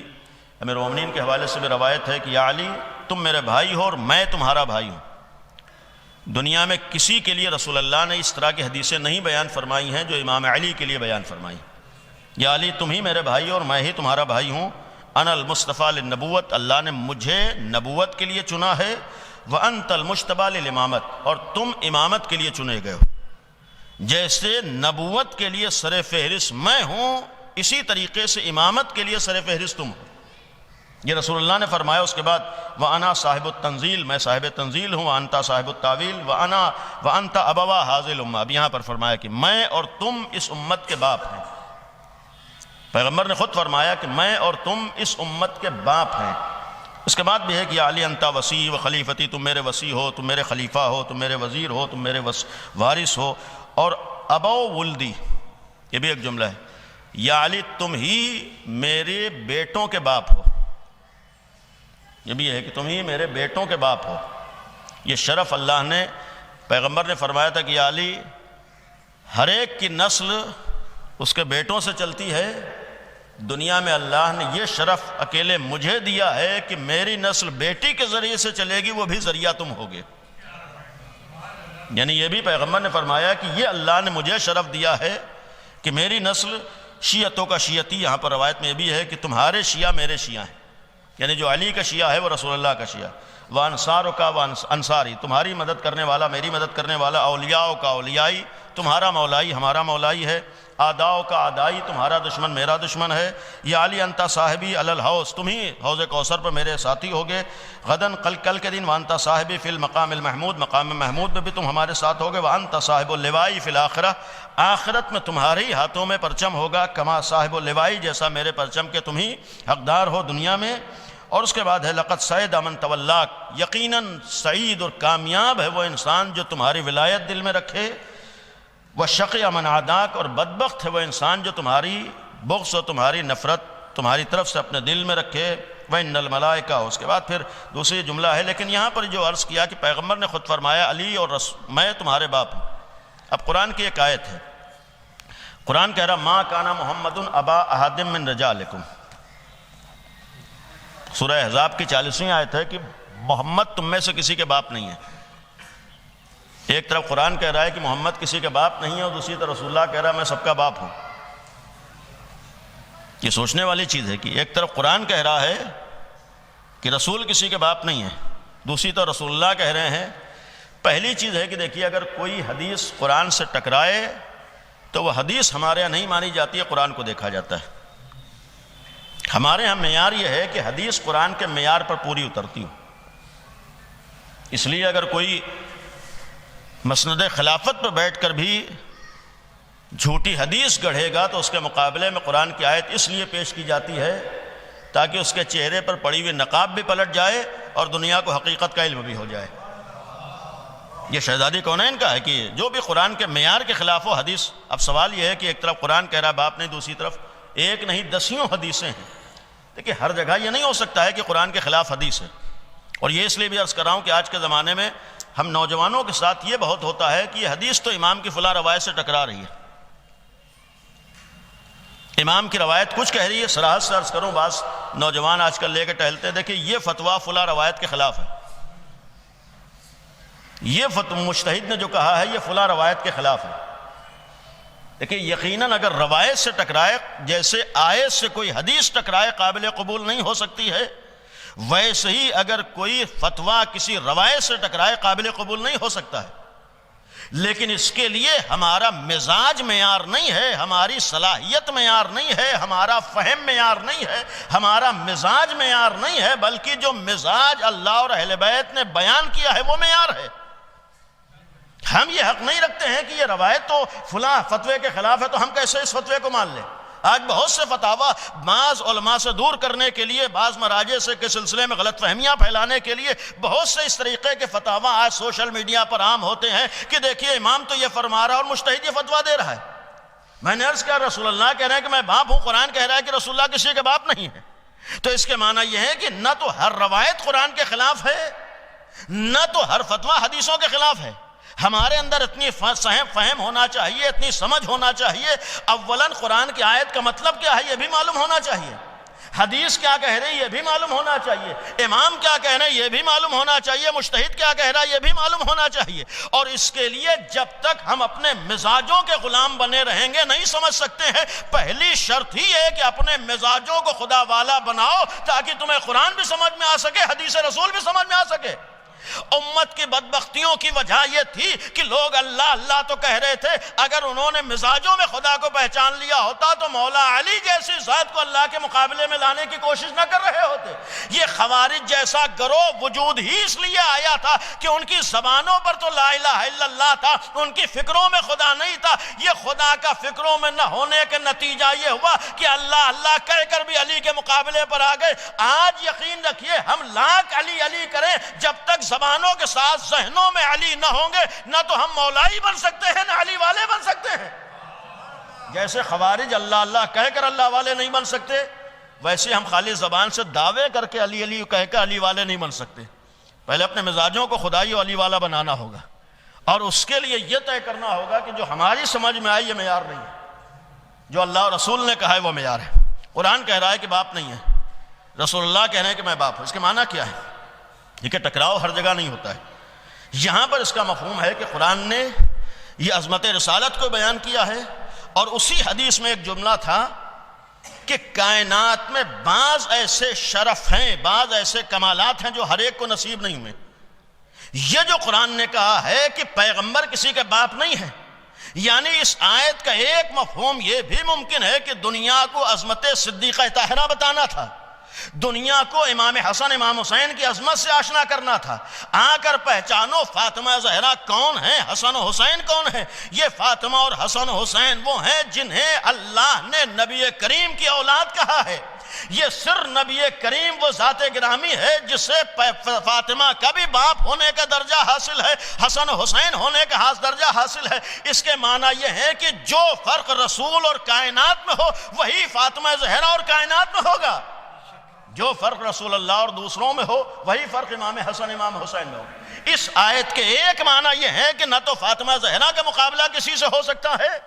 امیر المومنین کے حوالے سے بھی روایت ہے کہ یا علی تم میرے بھائی ہو اور میں تمہارا بھائی ہوں۔ دنیا میں کسی کے لیے رسول اللہ نے اس طرح کی حدیثیں نہیں بیان فرمائی ہیں جو امام علی کے لیے بیان فرمائی۔ یا علی تم ہی میرے بھائی ہو اور میں ہی تمہارا بھائی ہوں۔ انا المصطفیٰ للنبوت، اللہ نے مجھے نبوت کے لیے چنا ہے۔ وانت المجتبی للامامت، اور تم امامت کے لیے چنے گئے ہو۔ جیسے نبوت کے لیے سر فہرست میں ہوں، اسی طریقے سے امامت کے لیے سر فہرست تم ہو۔ یہ رسول اللہ نے فرمایا۔ اس کے بعد وَأَنَا صاحب التنزیل، میں صاحب تنزیل ہوں، وَأَنْتَ صاحب التاویل، وَأَنْتَ أَبَوَا هَذِهِ الْأُمَّةِ۔ اب یہاں پر فرمایا کہ میں اور تم اس امت کے باپ ہیں۔ پیغمبر نے خود فرمایا کہ میں اور تم اس امت کے باپ ہیں۔ اس کے بعد بھی ہے کہ یا علی انت وصی و خلیفتی، تم میرے وصی ہو، تم میرے خلیفہ ہو، تم میرے وزیر ہو، تم میرے وارث ہو۔ اور ابو ولدی، یہ بھی ایک جملہ ہے، یا علی تم ہی میرے بیٹوں کے باپ ہو۔ یہ بھی ہے کہ تم ہی میرے بیٹوں کے باپ ہو۔ یہ شرف اللہ نے، پیغمبر نے فرمایا تھا کہ یا علی ہر ایک کی نسل اس کے بیٹوں سے چلتی ہے، دنیا میں اللہ نے یہ شرف اکیلے مجھے دیا ہے کہ میری نسل بیٹی کے ذریعے سے چلے گی، وہ بھی ذریعہ تم ہوگے۔ یعنی یہ بھی پیغمبر نے فرمایا کہ یہ اللہ نے مجھے شرف دیا ہے کہ میری نسل شیعتوں کا شیعتی، یہاں پر روایت میں یہ بھی ہے کہ تمہارے شیعہ میرے شیعہ ہیں، یعنی جو علی کا شیعہ ہے وہ رسول اللہ کا شیعہ۔ وَأَنصَارُكَ وَأَنصَارِي، تمہاری مدد کرنے والا میری مدد کرنے والا۔ اولیاءُ کا اولیائی، تمہارا مولائی ہمارا مولائی ہے۔ آداؤ کا آدائی، تمہارا دشمن میرا دشمن ہے۔ یا علی انت صاحبی علی الحوض، تم ہی حوض کوثر پر میرے ساتھی ہوگے۔ غدن، کل کے دن وانت صاحبی فی المقام المحمود، مقام محمود میں بھی تم ہمارے ساتھ ہوگے۔ وانت صاحب اللوائی فی الآخرہ، آخرت میں تمہارے ہی ہاتھوں میں پرچم ہوگا۔ کما صاحب اللوائی، جیسا میرے پرچم کے تم ہی حقدار ہو دنیا میں۔ اور اس کے بعد ہے لقد سعید من تولاک، یقیناً سعید اور کامیاب ہے وہ انسان جو تمہاری ولایت دل میں رکھے۔ وشقی من عاداک، اور بدبخت ہے وہ انسان جو تمہاری بغض اور تمہاری نفرت تمہاری طرف سے اپنے دل میں رکھے۔ وَإِنَّ الْمَلَائِكَةَ، اس کے بعد پھر دوسری جملہ ہے، لیکن یہاں پر جو عرض کیا کہ پیغمبر نے خود فرمایا علی اور میں تمہارے باپ ہوں۔ اب قرآن کی ایک آیت ہے، قرآن کہہ رہا مَا كَانَ مُحَمَّدٌ أَبَا أَحَدٍ مِّن رِجَالِكُمْ، سورہ احزاب کی 40ویں آیت ہے کہ محمد تم میں سے کسی کے باپ نہیں ہے۔ ایک طرف قرآن کہہ رہا ہے کہ محمد کسی کے باپ نہیں ہے، اور دوسری طرف رسول اللہ کہہ رہا ہے میں سب کا باپ ہوں۔ یہ سوچنے والی چیز ہے کہ ایک طرف قرآن کہہ رہا ہے کہ رسول کسی کے باپ نہیں ہے، دوسری طرف رسول اللہ کہہ رہے ہیں۔ پہلی چیز ہے کہ دیکھیے اگر کوئی حدیث قرآن سے ٹکرائے تو وہ حدیث ہمارے یہاں نہیں مانی جاتی ہے، قرآن کو دیکھا جاتا ہے۔ ہمارے ہاں معیار یہ ہے کہ حدیث قرآن کے معیار پر پوری اترتی ہو۔ اس لیے اگر کوئی مسند خلافت پر بیٹھ کر بھی جھوٹی حدیث گڑھے گا تو اس کے مقابلے میں قرآن کی آیت اس لیے پیش کی جاتی ہے تاکہ اس کے چہرے پر پڑی ہوئی نقاب بھی پلٹ جائے اور دنیا کو حقیقت کا علم بھی ہو جائے۔ یہ شہزادی کونین کا ہے کہ جو بھی قرآن کے معیار کے خلاف ہو حدیث۔ اب سوال یہ ہے کہ ایک طرف قرآن کہہ رہا باپ نہیں، دوسری طرف ایک نہیں دسیوں حدیثیں ہیں۔ دیکھیں ہر جگہ یہ نہیں ہو سکتا ہے کہ قرآن کے خلاف حدیث ہے۔ اور یہ اس لیے بھی عرض کر رہا ہوں کہ آج کے زمانے میں ہم نوجوانوں کے ساتھ یہ بہت ہوتا ہے کہ یہ حدیث تو امام کی فلاں روایت سے ٹکرا رہی ہے، امام کی روایت کچھ کہہ رہی ہے۔ صراحت سے عرض کروں، بعض نوجوان آج کل لے کے ٹہلتے ہیں، دیکھیں یہ فتویٰ فلاں روایت کے خلاف ہے، یہ مجتہد نے جو کہا ہے یہ فلاں روایت کے خلاف ہے۔ دیکھیں یقیناً اگر روایت سے ٹکرائے، جیسے آیت سے کوئی حدیث ٹکرائے قابل قبول نہیں ہو سکتی ہے، ویسے ہی اگر کوئی فتویٰ کسی روایت سے ٹکرائے قابل قبول نہیں ہو سکتا ہے۔ لیکن اس کے لیے ہمارا مزاج معیار نہیں ہے، ہماری صلاحیت معیار نہیں ہے، ہمارا فہم معیار نہیں ہے، ہمارا مزاج معیار نہیں ہے، بلکہ جو مزاج اللہ اور اہل بیت نے بیان کیا ہے وہ معیار ہے۔ ہم یہ حق نہیں رکھتے ہیں کہ یہ روایت تو فلاں فتوے کے خلاف ہے تو ہم کیسے اس فتوے کو مان لیں۔ آج بہت سے فتاوا بعض علماء سے دور کرنے کے لیے، بعض مراجع سے کے سلسلے میں غلط فہمیاں پھیلانے کے لیے بہت سے اس طریقے کے فتاوا آج سوشل میڈیا پر عام ہوتے ہیں کہ دیکھیے امام تو یہ فرما رہا ہے اور مجتہد یہ فتوا دے رہا ہے۔ میں نے عرض کیا رسول اللہ کہہ رہے ہیں کہ میں باپ ہوں، قرآن کہہ رہا ہے کہ رسول اللہ کسی کے باپ نہیں ہے، تو اس کے معنی یہ ہے کہ نہ تو ہر روایت قرآن کے خلاف ہے، نہ تو ہر فتویٰ حدیثوں کے خلاف ہے۔ ہمارے اندر اتنی فہم ہونا چاہیے، اتنی سمجھ ہونا چاہیے، اولاً قرآن کی آیت کا مطلب کیا ہے یہ بھی معلوم ہونا چاہیے، حدیث کیا کہہ رہی ہے یہ بھی معلوم ہونا چاہیے، امام کیا کہہ رہے ہیں یہ بھی معلوم ہونا چاہیے، مجتہد کیا کہہ رہا ہے یہ بھی معلوم ہونا چاہیے۔ اور اس کے لیے جب تک ہم اپنے مزاجوں کے غلام بنے رہیں گے نہیں سمجھ سکتے ہیں۔ پہلی شرط ہی ہے کہ اپنے مزاجوں کو خدا والا بناؤ تاکہ تمہیں قرآن بھی سمجھ میں آ سکے، حدیث رسول بھی سمجھ میں آ سکے۔ امت کی بدبختیوں کی وجہ یہ تھی کہ لوگ اللہ اللہ تو کہہ رہے تھے، اگر انہوں نے مزاجوں میں خدا کو پہچان لیا ہوتا تو مولا علی جیسی ذات کو اللہ کے مقابلے میں لانے کی کوشش نہ کر رہے ہوتے۔ یہ خوارج جیسا گروہ وجود ہی اس لیے آیا تھا کہ ان کی زبانوں پر تو لا الہ الا اللہ تھا، ان کی فکروں میں خدا نہیں تھا۔ یہ خدا کا فکروں میں نہ ہونے کا نتیجہ یہ ہوا کہ اللہ اللہ کہہ کر بھی علی کے مقابلے پر آ گئے۔ آج یقین رکھیے ہم لاکھ علی علی کریں، جب تک زبانوں کے ساتھ ذہنوں میں علی نہ ہوں گے نہ تو ہم مولائی بن سکتے ہیں نہ علی والے بن سکتے ہیں۔ جیسے خوارج اللہ اللہ کہہ کر اللہ والے نہیں بن سکتے، ویسے ہم خالی زبان سے دعوے کر کے علی علی کہہ کر علی والے نہیں بن سکتے۔ پہلے اپنے مزاجوں کو خدائی و علی والا بنانا ہوگا، اور اس کے لیے یہ طے کرنا ہوگا کہ جو ہماری سمجھ میں آئی یہ معیار نہیں ہے، جو اللہ اور رسول نے کہا ہے وہ معیار ہے۔ قرآن کہہ رہا ہے کہ باپ نہیں ہے، رسول اللہ کہہ رہے ہیں کہ میں باپ ہوں، اس کے معنی کیا ہے؟ یہ کہ ٹکراؤ ہر جگہ نہیں ہوتا ہے۔ یہاں پر اس کا مفہوم ہے کہ قرآن نے یہ عظمت رسالت کو بیان کیا ہے، اور اسی حدیث میں ایک جملہ تھا کہ کائنات میں بعض ایسے شرف ہیں، بعض ایسے کمالات ہیں جو ہر ایک کو نصیب نہیں ہوئے۔ یہ جو قرآن نے کہا ہے کہ پیغمبر کسی کے باپ نہیں ہے، یعنی اس آیت کا ایک مفہوم یہ بھی ممکن ہے کہ دنیا کو عظمت صدیقہ طاہرہ بتانا تھا، دنیا کو امام حسن امام حسین کی عظمت سے آشنا کرنا تھا۔ آ کر پہچانو فاطمہ زہرا کون ہیں، حسن و حسین کون ہیں۔ یہ فاطمہ اور حسن و حسین وہ ہیں جنہیں اللہ نے نبی کریم کی اولاد کہا ہے۔ یہ سر نبی کریم وہ ذات گرامی ہے جسے فاطمہ کا بھی باپ ہونے کا درجہ حاصل ہے، حسن و حسین ہونے کا درجہ حاصل ہے۔ اس کے معنی یہ ہے کہ جو فرق رسول اور کائنات میں ہو وہی فاطمہ زہرا اور کائنات میں ہوگا، جو فرق رسول اللہ اور دوسروں میں ہو وہی فرق امام حسن امام حسین میں ہو۔ اس آیت کے ایک معنی یہ ہے کہ نہ تو فاطمہ زہرا کا مقابلہ کسی سے ہو سکتا ہے،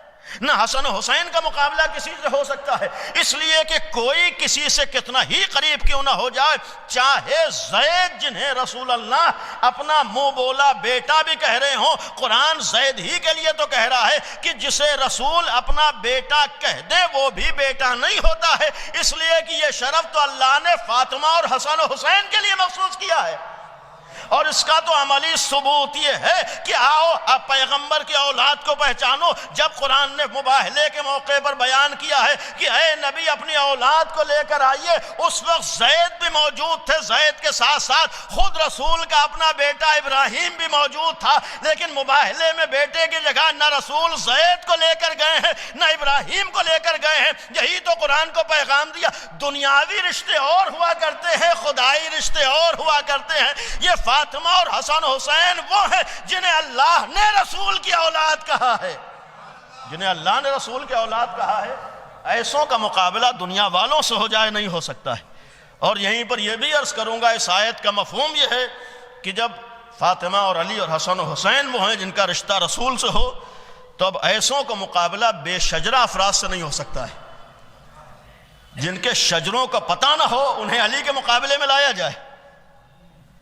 نہ حسن و حسین کا مقابلہ کسی سے ہو سکتا ہے، اس لیے کہ کوئی کسی سے کتنا ہی قریب کیوں نہ ہو جائے، چاہے زید جنہیں رسول اللہ اپنا منہ بولا بیٹا بھی کہہ رہے ہوں، قرآن زید ہی کے لیے تو کہہ رہا ہے کہ جسے رسول اپنا بیٹا کہہ دے وہ بھی بیٹا نہیں ہوتا ہے، اس لیے کہ یہ شرف تو اللہ نے فاطمہ اور حسن و حسین کے لیے مخصوص کیا ہے۔ اور اس کا تو عملی ثبوت یہ ہے کہ آؤ اب پیغمبر کی اولاد کو پہچانو۔ جب قرآن نے مباہلے کے موقع پر بیان کیا ہے کہ اے نبی اپنی اولاد کو لے کر آئیے، اس وقت زید بھی موجود تھے، زید کے ساتھ ساتھ خود رسول کا اپنا بیٹا ابراہیم بھی موجود تھا، لیکن مباہلے میں بیٹے کی جگہ نہ رسول زید کو لے کر گئے ہیں نہ ابراہیم کو لے کر گئے ہیں۔ یہی تو قرآن کو پیغام دیا، دنیاوی رشتے اور ہوا کرتے ہیں، خدائی رشتے اور ہوا کرتے ہیں۔ یہ فاطمہ اور حسن حسین وہ ہیں جنہیں اللہ نے رسول کی اولاد کہا ہے، جنہیں اللہ نے رسول کی اولاد کہا ہے۔ ایسوں کا مقابلہ دنیا والوں سے ہو جائے نہیں ہو سکتا ہے۔ اور یہیں پر یہ بھی عرض کروں گا، اس آیت کا مفہوم یہ ہے کہ جب فاطمہ اور علی اور حسن و حسین وہ ہیں جن کا رشتہ رسول سے ہو، تو اب ایسوں کا مقابلہ بے شجرہ افراد سے نہیں ہو سکتا ہے۔ جن کے شجروں کا پتہ نہ ہو انہیں علی کے مقابلے میں لایا جائے،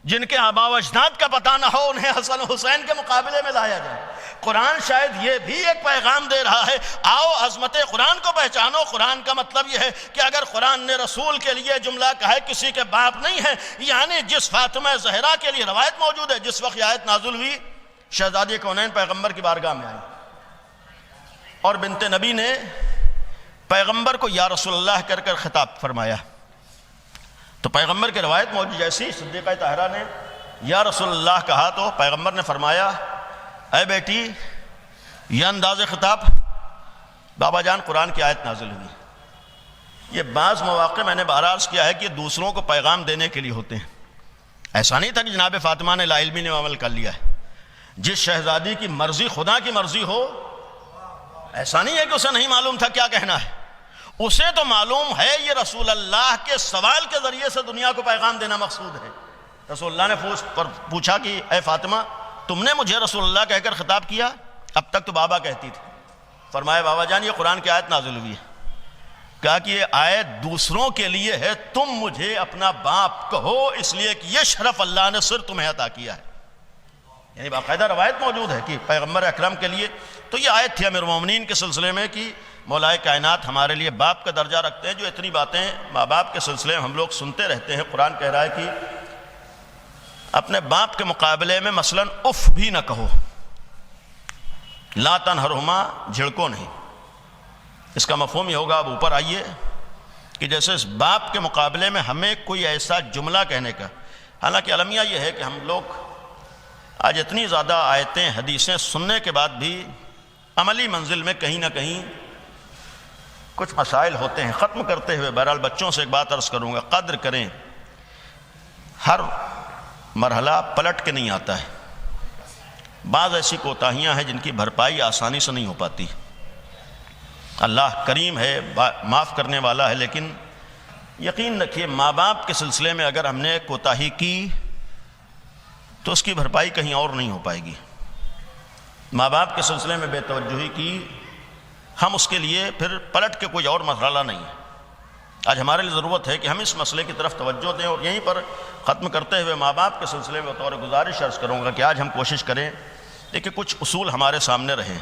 جن کے آباء و اجداد کا پتہ نہ ہو انہیں حسن و حسین کے مقابلے میں لایا جائے۔ قرآن شاید یہ بھی ایک پیغام دے رہا ہے، آؤ عظمت قرآن کو پہچانو۔ قرآن کا مطلب یہ ہے کہ اگر قرآن نے رسول کے لیے جملہ کہا ہے کسی کے باپ نہیں ہے، یعنی جس فاطمہ زہرا کے لیے روایت موجود ہے جس وقت یہ آیت نازل ہوئی شہزادی کونین پیغمبر کی بارگاہ میں آئی اور بنت نبی نے پیغمبر کو یا رسول اللہ کر کر خطاب فرمایا، تو پیغمبر کی روایت موجود، جیسی صدیقہ طاہرہ نے یا رسول اللہ کہا تو پیغمبر نے فرمایا اے بیٹی، یہ انداز خطاب، بابا جان قرآن کی آیت نازل ہوئی، یہ بعض مواقع میں نے عرض کیا ہے کہ دوسروں کو پیغام دینے کے لیے ہوتے ہیں. ایسا نہیں تھا کہ جناب فاطمہ نے لا علمی نے عمل کر لیا ہے. جس شہزادی کی مرضی خدا کی مرضی ہو، ایسا نہیں ہے کہ اسے نہیں معلوم تھا کیا کہنا ہے. اسے تو معلوم ہے یہ رسول اللہ کے سوال کے ذریعے سے دنیا کو پیغام دینا مقصود ہے. رسول اللہ نے پوچھا کہ اے فاطمہ تم نے مجھے رسول اللہ کہہ کر خطاب کیا؟ اب تک تو بابا کہتی تھی. فرمایا بابا جان یہ قرآن کی آیت نازل ہوئی ہے. کہا کہ یہ آیت دوسروں کے لیے ہے، تم مجھے اپنا باپ کہو اس لیے کہ یہ شرف اللہ نے صرف تمہیں عطا کیا ہے. یعنی باقاعدہ روایت موجود ہے کہ پیغمبر اکرم کے لیے تو یہ آیت تھی امیر المومنین کے سلسلے میں کہ مولائے کائنات ہمارے لیے باپ کا درجہ رکھتے ہیں. جو اتنی باتیں ماں باپ کے سلسلے میں ہم لوگ سنتے رہتے ہیں. قرآن کہہ رہا ہے کہ اپنے باپ کے مقابلے میں مثلا اف بھی نہ کہو، لا تنہرہما، جھڑکو نہیں. اس کا مفہوم یہ ہوگا، اب اوپر آئیے، کہ جیسے اس باپ کے مقابلے میں ہمیں کوئی ایسا جملہ کہنے کا. حالانکہ المیہ یہ ہے کہ ہم لوگ آج اتنی زیادہ آیتیں حدیثیں سننے کے بعد بھی عملی منزل میں کہیں نہ کہیں کچھ مسائل ہوتے ہیں. ختم کرتے ہوئے بہرحال بچوں سے ایک بات عرض کروں گا، قدر کریں. ہر مرحلہ پلٹ کے نہیں آتا ہے. بعض ایسی کوتاہیاں ہیں جن کی بھرپائی آسانی سے نہیں ہو پاتی. اللہ کریم ہے، معاف کرنے والا ہے، لیکن یقین رکھیے ماں باپ کے سلسلے میں اگر ہم نے کوتاہی کی تو اس کی بھرپائی کہیں اور نہیں ہو پائے گی. ماں باپ کے سلسلے میں بے توجہی کی، ہم اس کے لیے پھر پلٹ کے کوئی اور مرحلہ نہیں ہے. آج ہمارے لیے ضرورت ہے کہ ہم اس مسئلے کی طرف توجہ دیں. اور یہیں پر ختم کرتے ہوئے ماں باپ کے سلسلے میں بطور گزارش عرض کروں گا کہ آج ہم کوشش کریں کہ کچھ اصول ہمارے سامنے رہیں.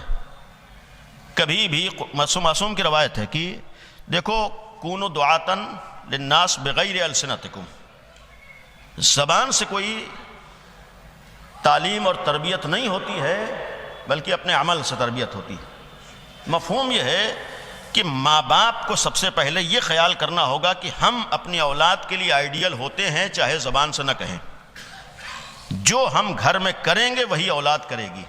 کبھی بھی معصوم کی روایت ہے کہ دیکھو کونوا دعاتن للناس بغیر السنتکم، زبان سے کوئی تعلیم اور تربیت نہیں ہوتی ہے بلکہ اپنے عمل سے تربیت ہوتی ہے. مفہوم یہ ہے کہ ماں باپ کو سب سے پہلے یہ خیال کرنا ہوگا کہ ہم اپنی اولاد کے لیے آئیڈیل ہوتے ہیں چاہے زبان سے نہ کہیں. جو ہم گھر میں کریں گے وہی اولاد کرے گی.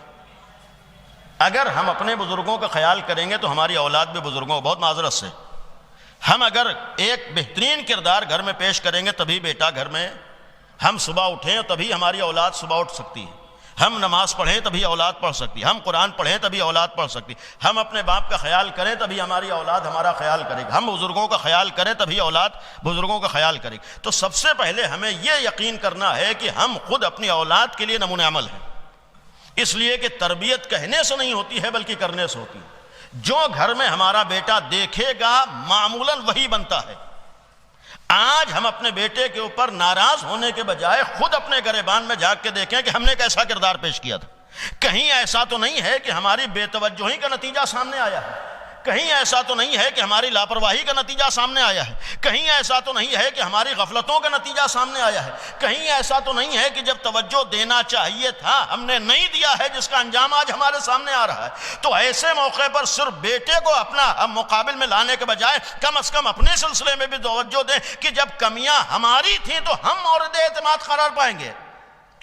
اگر ہم اپنے بزرگوں کا خیال کریں گے تو ہماری اولاد بھی بزرگوں، بہت معذرت سے، ہم اگر ایک بہترین کردار گھر میں پیش کریں گے تبھی بیٹا گھر میں، ہم صبح اٹھیں تبھی ہماری اولاد صبح اٹھ سکتی ہے. ہم نماز پڑھیں تبھی اولاد پڑھ سکتی، ہم قرآن پڑھیں تبھی اولاد پڑھ سکتی. ہم اپنے باپ کا خیال کریں تبھی ہماری اولاد ہمارا خیال کرے گی. ہم بزرگوں کا خیال کریں تبھی اولاد بزرگوں کا خیال کرے گی. تو سب سے پہلے ہمیں یہ یقین کرنا ہے کہ ہم خود اپنی اولاد کے لیے نمونہ عمل ہیں. اس لیے کہ تربیت کہنے سے نہیں ہوتی ہے بلکہ کرنے سے ہوتی ہے. جو گھر میں ہمارا بیٹا دیکھے گا معمولاً وہی بنتا ہے. آج ہم اپنے بیٹے کے اوپر ناراض ہونے کے بجائے خود اپنے گریبان میں جھانک کے دیکھیں کہ ہم نے کیسا کردار پیش کیا تھا. کہیں ایسا تو نہیں ہے کہ ہماری بے توجہی کا نتیجہ سامنے آیا ہے، کہیں ایسا تو نہیں ہے کہ ہماری لاپرواہی کا نتیجہ سامنے آیا ہے، کہیں ایسا تو نہیں ہے کہ ہماری غفلتوں کا نتیجہ سامنے آیا ہے، کہیں ایسا تو نہیں ہے کہ جب توجہ دینا چاہیے تھا ہم نے نہیں دیا ہے جس کا انجام آج ہمارے سامنے آ رہا ہے. تو ایسے موقع پر صرف بیٹے کو اپنا مقابل میں لانے کے بجائے کم از کم اپنے سلسلے میں بھی توجہ دیں کہ جب کمیاں ہماری تھیں تو ہم مورد اعتماد قرار پائیں گے،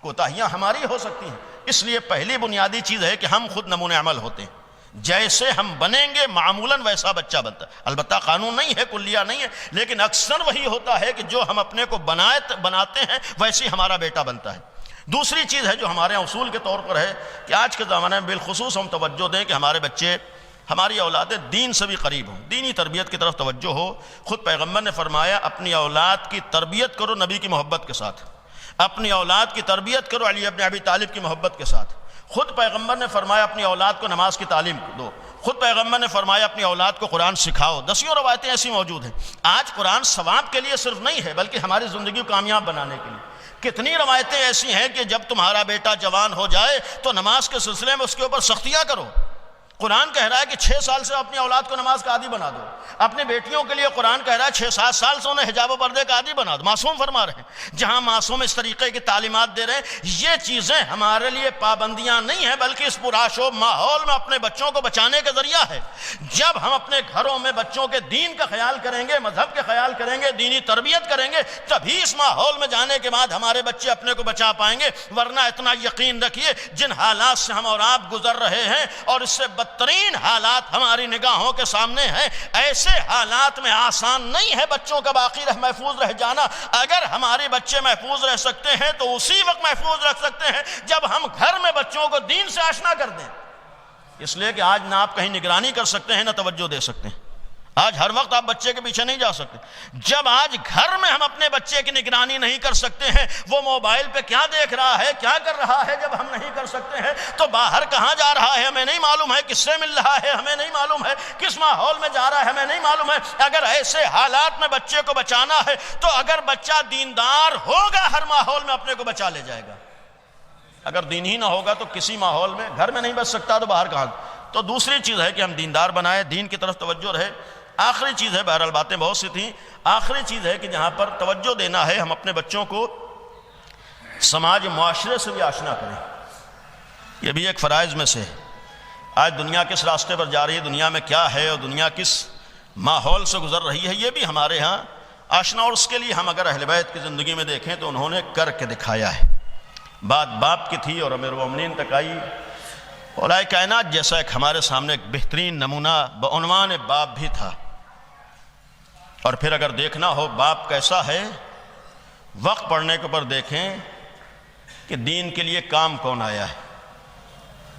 کوتاہیاں ہماری ہو سکتی ہیں. اس لیے پہلی بنیادی چیز ہے کہ ہم خود نمونہ عمل ہوتے ہیں. جیسے ہم بنیں گے معمولاً ویسا بچہ بنتا ہے. البتہ قانون نہیں ہے، کلیہ نہیں ہے، لیکن اکثر وہی ہوتا ہے کہ جو ہم اپنے کو بناتے ہیں ویسے ہمارا بیٹا بنتا ہے. دوسری چیز ہے جو ہمارے اصول کے طور پر ہے کہ آج کے زمانے میں بالخصوص ہم توجہ دیں کہ ہمارے بچے، ہماری اولادیں دین سے بھی قریب ہوں، دینی تربیت کی طرف توجہ ہو. خود پیغمبر نے فرمایا اپنی اولاد کی تربیت کرو نبی کی محبت کے ساتھ، اپنی اولاد کی تربیت کرو علی ابن ابی طالب کی محبت کے ساتھ. خود پیغمبر نے فرمایا اپنی اولاد کو نماز کی تعلیم دو. خود پیغمبر نے فرمایا اپنی اولاد کو قرآن سکھاؤ. دسیوں روایتیں ایسی موجود ہیں. آج قرآن ثواب کے لیے صرف نہیں ہے بلکہ ہماری زندگی کو کامیاب بنانے کے لیے. کتنی روایتیں ایسی ہیں کہ جب تمہارا بیٹا جوان ہو جائے تو نماز کے سلسلے میں اس کے اوپر سختیاں کرو. قرآن کہہ رہا ہے کہ 6 سال سے اپنی اولاد کو نماز کا عادی بنا دو. اپنی بیٹیوں کے لیے قرآن کہہ رہا ہے 6-7 سال سے انہیں حجاب و پردے کا عادی بنا دو. معصوم فرما رہے ہیں. جہاں معصوم اس طریقے کی تعلیمات دے رہے ہیں، یہ چیزیں ہمارے لیے پابندیاں نہیں ہیں بلکہ اس پرآشوب ماحول میں اپنے بچوں کو بچانے کا ذریعہ ہے. جب ہم اپنے گھروں میں بچوں کے دین کا خیال کریں گے، مذہب کے خیال کریں گے، دینی تربیت کریں گے، تبھی اس ماحول میں جانے کے بعد ہمارے بچے اپنے کو بچا پائیں گے. ورنہ اتنا یقین رکھیے جن حالات سے ہم اور آپ گزر رہے ہیں اور اس سے بدترین حالات ہماری نگاہوں کے سامنے ہیں۔ ایسے حالات میں آسان نہیں ہے بچوں کا باقی محفوظ رہ جانا۔ اگر ہمارے بچے محفوظ رہ سکتے ہیں تو اسی وقت محفوظ رکھ سکتے ہیں جب ہم گھر میں بچوں کو دین سے آشنا کر دیں۔ اس لیے کہ آج نہ آپ کہیں نگرانی کر سکتے ہیں نہ توجہ دے سکتے ہیں۔ آج ہر وقت آپ بچے کے پیچھے نہیں جا سکتے۔ جب آج گھر میں ہم اپنے بچے کی نگرانی نہیں کر سکتے ہیں، وہ موبائل پہ کیا دیکھ رہا ہے، کیا کر رہا ہے، جب ہم نہیں کر سکتے ہیں تو باہر کہاں جا رہا ہے ہمیں نہیں معلوم ہے، کس سے مل رہا ہے ہمیں نہیں معلوم ہے، کس ماحول میں جا رہا ہے ہمیں نہیں معلوم ہے۔ اگر ایسے حالات میں بچے کو بچانا ہے تو اگر بچہ دیندار ہوگا ہر ماحول میں اپنے کو بچا لے جائے گا۔ اگر دین ہی نہ ہوگا تو کسی ماحول میں، گھر میں نہیں بچ سکتا تو باہر کہاں۔ تو دوسری چیز ہے کہ ہم دیندار بنائیں، دین کی طرف توجہ رہے۔ آخری چیز ہے، بہرحال باتیں بہت سی تھیں، آخری چیز ہے کہ جہاں پر توجہ دینا ہے، ہم اپنے بچوں کو سماج معاشرے سے بھی آشنا کریں۔ یہ بھی ایک فرائض میں سے ہے۔ آج دنیا کس راستے پر جا رہی ہے، دنیا میں کیا ہے اور دنیا کس ماحول سے گزر رہی ہے، یہ بھی ہمارے ہاں آشنا۔ اور اس کے لیے ہم اگر اہل بیت کی زندگی میں دیکھیں تو انہوں نے کر کے دکھایا ہے۔ بات باپ کی تھی اور امیر المومنین تک آئی۔ علماء کائنات جیسا ایک ہمارے سامنے ایک بہترین نمونہ بعنوان باپ بھی تھا۔ اور پھر اگر دیکھنا ہو باپ کیسا ہے، وقت پڑھنے کے اوپر دیکھیں کہ دین کے لیے کام کون آیا ہے۔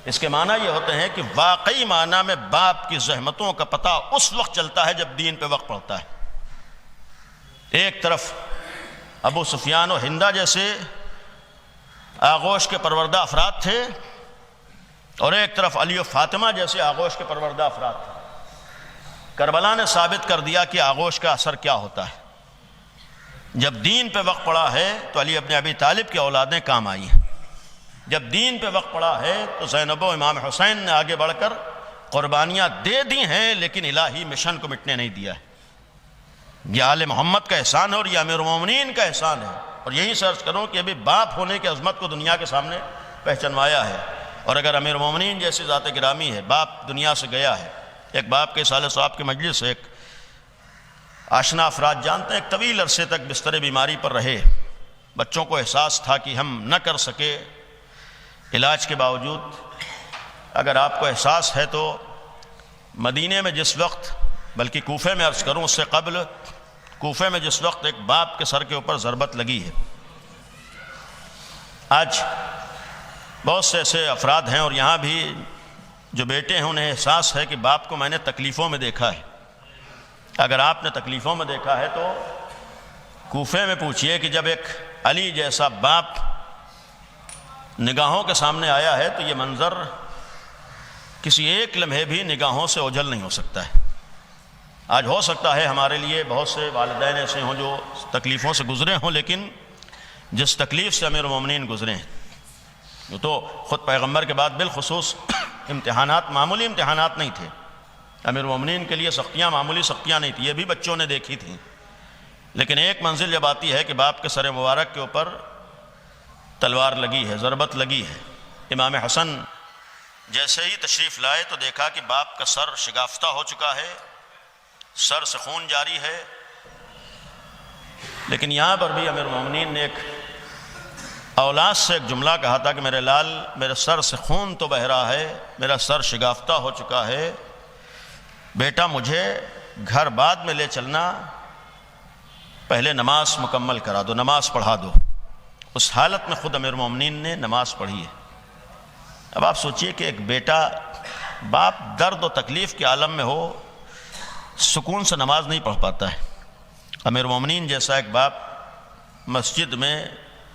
اس کے معنی یہ ہوتے ہیں کہ واقعی معنی میں باپ کی زحمتوں کا پتہ اس وقت چلتا ہے جب دین پہ وقت پڑتا ہے۔ ایک طرف ابو سفیان و ہندہ جیسے آغوش کے پروردہ افراد تھے اور ایک طرف علی و فاطمہ جیسے آغوش کے پروردہ افراد تھے۔ کربلا نے ثابت کر دیا کہ آغوش کا اثر کیا ہوتا ہے۔ جب دین پہ وقت پڑا ہے تو علی ابن ابی طالب کی اولادیں کام آئی ہیں۔ جب دین پہ وقت پڑا ہے تو زینب و امام حسین نے آگے بڑھ کر قربانیاں دے دی ہیں، لیکن الہی مشن کو مٹنے نہیں دیا ہے۔ یہ آل محمد کا احسان ہے اور یہ امیر المومنین کا احسان ہے۔ اور یہی سرچ کرو کہ ابھی باپ ہونے کی عظمت کو دنیا کے سامنے پہچنوایا ہے۔ اور اگر امیر المومنین جیسی ذات گرامی ہے، باپ دنیا سے گیا ہے، ایک باپ کے سالے صاحب کی مجلس سے ایک آشنا افراد جانتے ہیں، ایک طویل عرصے تک بستر بیماری پر رہے۔ بچوں کو احساس تھا کہ ہم نہ کر سکے علاج کے باوجود۔ اگر آپ کو احساس ہے تو مدینے میں جس وقت، بلکہ کوفے میں عرض کروں اس سے قبل، کوفے میں جس وقت ایک باپ کے سر کے اوپر ضربت لگی ہے، آج بہت سے ایسے افراد ہیں اور یہاں بھی جو بیٹے ہیں انہیں احساس ہے کہ باپ کو میں نے تکلیفوں میں دیکھا ہے۔ اگر آپ نے تکلیفوں میں دیکھا ہے تو کوفے میں پوچھئے کہ جب ایک علی جیسا باپ نگاہوں کے سامنے آیا ہے تو یہ منظر کسی ایک لمحے بھی نگاہوں سے اوجھل نہیں ہو سکتا ہے۔ آج ہو سکتا ہے ہمارے لیے بہت سے والدین ایسے ہوں جو تکلیفوں سے گزرے ہوں، لیکن جس تکلیف سے امیر المومنین گزرے ہیں، وہ تو خود پیغمبر کے بعد بالخصوص امتحانات معمولی امتحانات نہیں تھے۔ امیر المومنین کے لیے سختیاں معمولی سختیاں نہیں تھیں، یہ بھی بچوں نے دیکھی تھیں۔ لیکن ایک منزل جب آتی ہے کہ باپ کے سر مبارک کے اوپر تلوار لگی ہے، ضربت لگی ہے۔ امام حسن جیسے ہی تشریف لائے تو دیکھا کہ باپ کا سر شگافتہ ہو چکا ہے، سر سے خون جاری ہے۔ لیکن یہاں پر بھی امیر المومنین نے ایک اولاد سے ایک جملہ کہا تھا کہ میرے لال، میرے سر سے خون تو بہ رہا ہے، میرا سر شگافتہ ہو چکا ہے، بیٹا مجھے گھر بعد میں لے چلنا، پہلے نماز مکمل کرا دو، نماز پڑھا دو۔ اس حالت میں خود امیر المومنین نے نماز پڑھی ہے۔ اب آپ سوچئے کہ ایک بیٹا، باپ درد و تکلیف کے عالم میں ہو، سکون سے نماز نہیں پڑھ پاتا ہے۔ امیر المومنین جیسا ایک باپ مسجد میں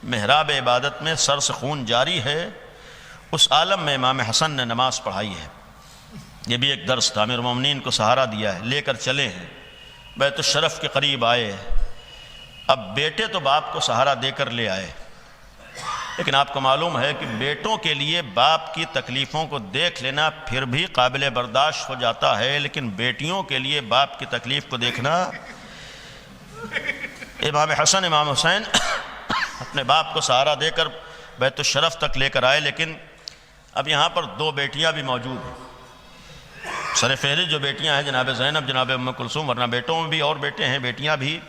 محراب عبادت میں سر سے خون جاری ہے، اس عالم میں امام حسن نے نماز پڑھائی ہے۔ یہ بھی ایک درس تھا، امیر المومنین کو سہارا دیا ہے، لے کر چلے ہیں، بیت الشرف کے قریب آئے۔ اب بیٹے تو باپ کو سہارا دے کر لے آئے، لیکن آپ کو معلوم ہے کہ بیٹوں کے لیے باپ کی تکلیفوں کو دیکھ لینا پھر بھی قابل برداشت ہو جاتا ہے، لیکن بیٹیوں کے لیے باپ کی تکلیف کو دیکھنا، امام حسن امام حسین اپنے باپ کو سہارا دے کر بیت الشرف تک لے کر آئے۔ لیکن اب یہاں پر دو بیٹیاں بھی موجود ہیں، سر فہرست جو بیٹیاں ہیں جناب زینب، جناب ام کلثوم، ورنہ بیٹوں میں بھی اور بیٹے ہیں، بیٹیاں بھی۔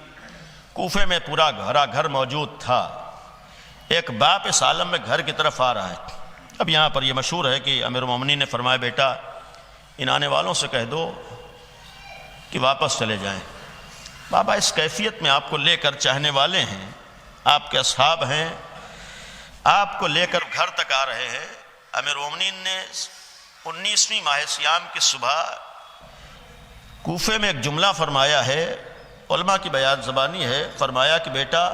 کوفے میں پورا گھر موجود تھا۔ ایک باپ اس عالم میں گھر کی طرف آ رہا ہے۔ اب یہاں پر یہ مشہور ہے کہ امیر المومنین نے فرمایا بیٹا ان آنے والوں سے کہہ دو کہ واپس چلے جائیں۔ بابا اس کیفیت میں آپ کو لے کر چاہنے والے ہیں، آپ کے اصحاب ہیں، آپ کو لے کر گھر تک آ رہے ہیں۔ امیر المومنین نے 19ویں ماہ سیام کی صبح کوفے میں ایک جملہ فرمایا ہے، علماء کی بیان زبانی ہے، فرمایا کہ بیٹا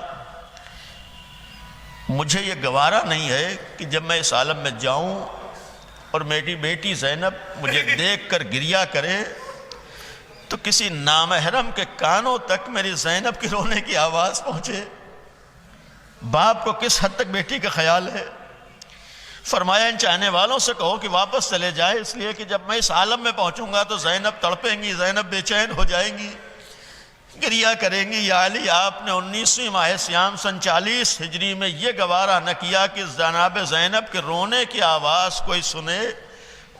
مجھے یہ گوارا نہیں ہے کہ جب میں اس عالم میں جاؤں اور میری بیٹی زینب مجھے دیکھ کر گریہ کرے تو کسی نامحرم کے کانوں تک میری زینب کی رونے کی آواز پہنچے۔ باپ کو کس حد تک بیٹی کا خیال ہے۔ فرمایا ان چاہنے والوں سے کہو کہ واپس چلے جائے، اس لیے کہ جب میں اس عالم میں پہنچوں گا تو زینب تڑپیں گی، زینب بے چین ہو جائیں گی، گریہ کریں گی۔ یا علی آپ نے 19ویں ماہ سیام سن 40 ہجری میں یہ گوارا نہ کیا کہ جناب زینب کے رونے کی آواز کوئی سنے۔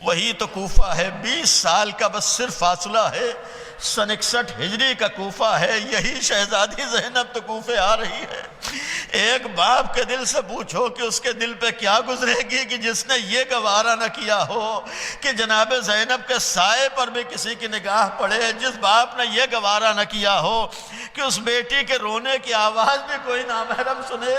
وہی تو کوفہ ہے، 20 سال کا بس صرف فاصلہ ہے، سن 61 ہجری کا کوفہ ہے، یہی شہزادی زینب تو کوفے آ رہی ہے۔ ایک باپ کے دل سے پوچھو کہ اس کے دل پہ کیا گزرے گی کہ جس نے یہ گوارا نہ کیا ہو کہ جناب زینب کے سائے پر بھی کسی کی نگاہ پڑے، جس باپ نے یہ گوارا نہ کیا ہو کہ اس بیٹی کے رونے کی آواز بھی کوئی نامحرم سنے،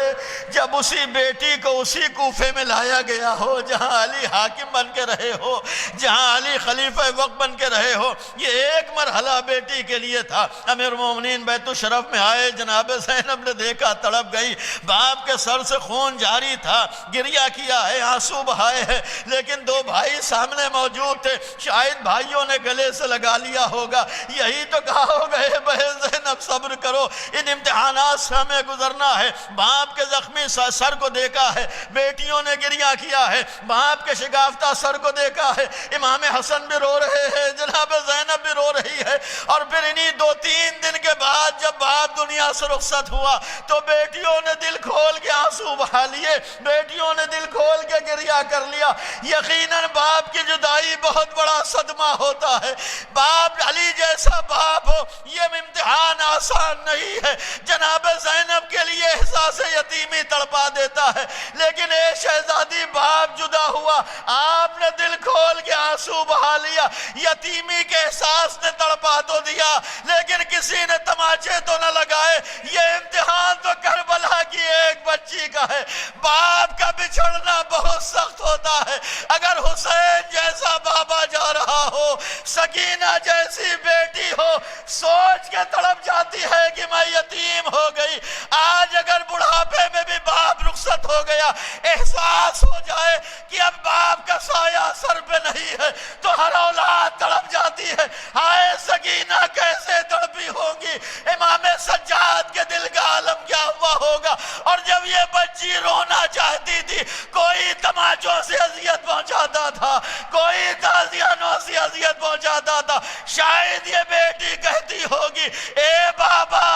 جب اسی بیٹی کو اسی کوفے میں لایا گیا ہو جہاں علی حاکم بن کے رہے ہو، جہاں علی خلیفہ وقت بن کے رہے ہو۔ یہ ایک مرحلہ بیٹی کے لیے تھا۔ امیر المومنین بیت الشرف میں آئے، جناب زینب نے دیکھا، تڑپ گئی، باپ کے سر سے خون جاری تھا، گریہ کیا ہے، آنسو بہائے ہیں، لیکن دو بھائی سامنے موجود تھے، شاید بھائیوں نے گلے سے لگا لیا ہوگا، یہی تو کہا ہوگا اے بہن زینب صبر کرو، ان امتحانات سے ہمیں گزرنا ہے۔ باپ کے زخمی سر کو دیکھا ہے، بیٹیوں نے گریہ کیا ہے، باپ کے شگافتہ سر کو دیکھا ہے، امام حسن بھی رو رہے ہیں، جناب زینب بھی رو رہی ہے، اور پھر انہی 2-3 دن کے بعد جب باپ دنیا سے رخصت ہوا تو بیٹیوں نے دل کھول کے آنسو بہا لیے، بیٹیوں نے دل کھول کے گریہ کر لیا۔ یقیناً باپ کی جدائی بہت بڑا صدمہ ہوتا ہے، باپ علی جیسا باپ ہو یہ امتحان آسان نہیں ہے۔ جناب زینب کے لیے احساس یتیمی تڑپا دیتا ہے، لیکن اے شہزادی باپ جدا ہوا، آپ نے دل کھول کے آنسو بہا لیا، یتیمی کے احساس نے تڑپا تو دیا لیکن کسی نے تماچے تو نہ لگائے۔ یہ امتحان تو کربلا کی ایک بچی کا ہے، باپ کا بچھڑنا بہت سخت ہوتا ہے۔ اگر حسین جیسا بابا جا رہا ہو، سکینہ جیسی بیٹی ہو، سوچ کے تڑپ جاتی ہے کہ میں یتیم ہو گئی۔ آج اگر بڑھاپے میں بھی باپ رخصت ہو گیا، احساس ہو جائے کہ اب باپ کا سایہ سر پہ نہیں ہے تو ہر اولاد تڑپ جاتی ہے۔ ہائے سکینہ کیسے تڑپی ہوگی، امام سجاد کے دل کا عالم کیا ہوا ہوگا۔ اور جب یہ بچی رونا چاہتی تھی، کوئی تماچوں سے اذیت پہنچاتا تھا، کوئی تازیانوں سے اذیت پہنچاتا تھا، شاید یہ بیٹی کہتی ہوگی اے بابا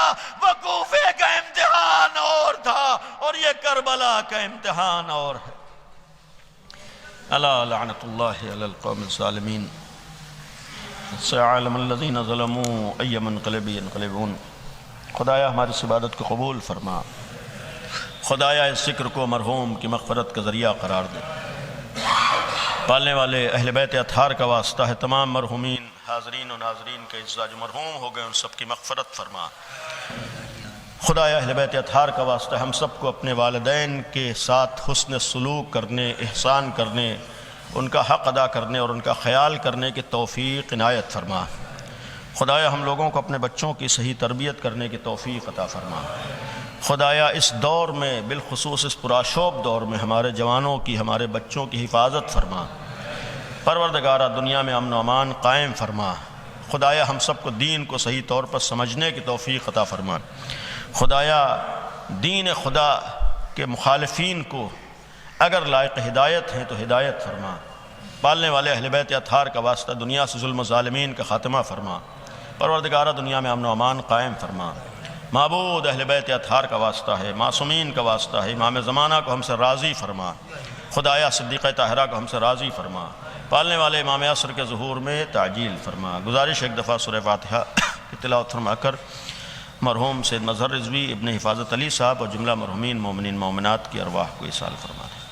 وہ کوفے کا امتحان اور تھا اور یہ کربلا کا امتحان اور ہے۔ الا لعنت اللہ علی القوم الظالمین، سيعلم الذين ظلموا أي منقلب ينقلبون۔ خدایا ہماری اس عبادت کو قبول فرما، خدایا اس ذکر کو مرحوم کی مغفرت کا ذریعہ قرار دے۔ پالنے والے اہل بیت اطہار کا واسطہ ہے، تمام مرحومین حاضرین و ناظرین کے اجزاء جو مرحوم ہو گئے ان سب کی مغفرت فرما۔ خدایا اہل بیت اطہار کا واسطہ ہم سب کو اپنے والدین کے ساتھ حسن سلوک کرنے، احسان کرنے، ان کا حق ادا کرنے اور ان کا خیال کرنے کی توفیق عنایت فرما۔ خدایا ہم لوگوں کو اپنے بچوں کی صحیح تربیت کرنے کی توفیق عطا فرما۔ خدایا اس دور میں، بالخصوص اس پرآشوب دور میں، ہمارے جوانوں کی، ہمارے بچوں کی حفاظت فرما۔ پروردگارہ دنیا میں امن و امان قائم فرما۔ خدایا ہم سب کو دین کو صحیح طور پر سمجھنے کی توفیق عطا فرما۔ خدایا دین خدا کے مخالفین کو اگر لائق ہدایت ہیں تو ہدایت فرما۔ پالنے والے اہل بیت اطہار کا واسطہ دنیا سے ظلم و ظالمین کا خاتمہ فرما۔ پروردگارہ دنیا میں امن و امان قائم فرما۔ معبود اہل بیت اطہار کا واسطہ ہے، معصومین کا واسطہ ہے، امام زمانہ کو ہم سے راضی فرما۔ خدایا صدیقہ طاہرہ کو ہم سے راضی فرما۔ پالنے والے امام عصر کے ظہور میں تعجیل فرما۔ گزارش ایک دفعہ سورہ فاتحہ کی تلاوت فرما کر مرحوم سید مظہر رضوی ابن حفاظت علی صاحب اور جملہ مرحومین مومنین مومنات کی ارواح کو ایصال فرما دیں۔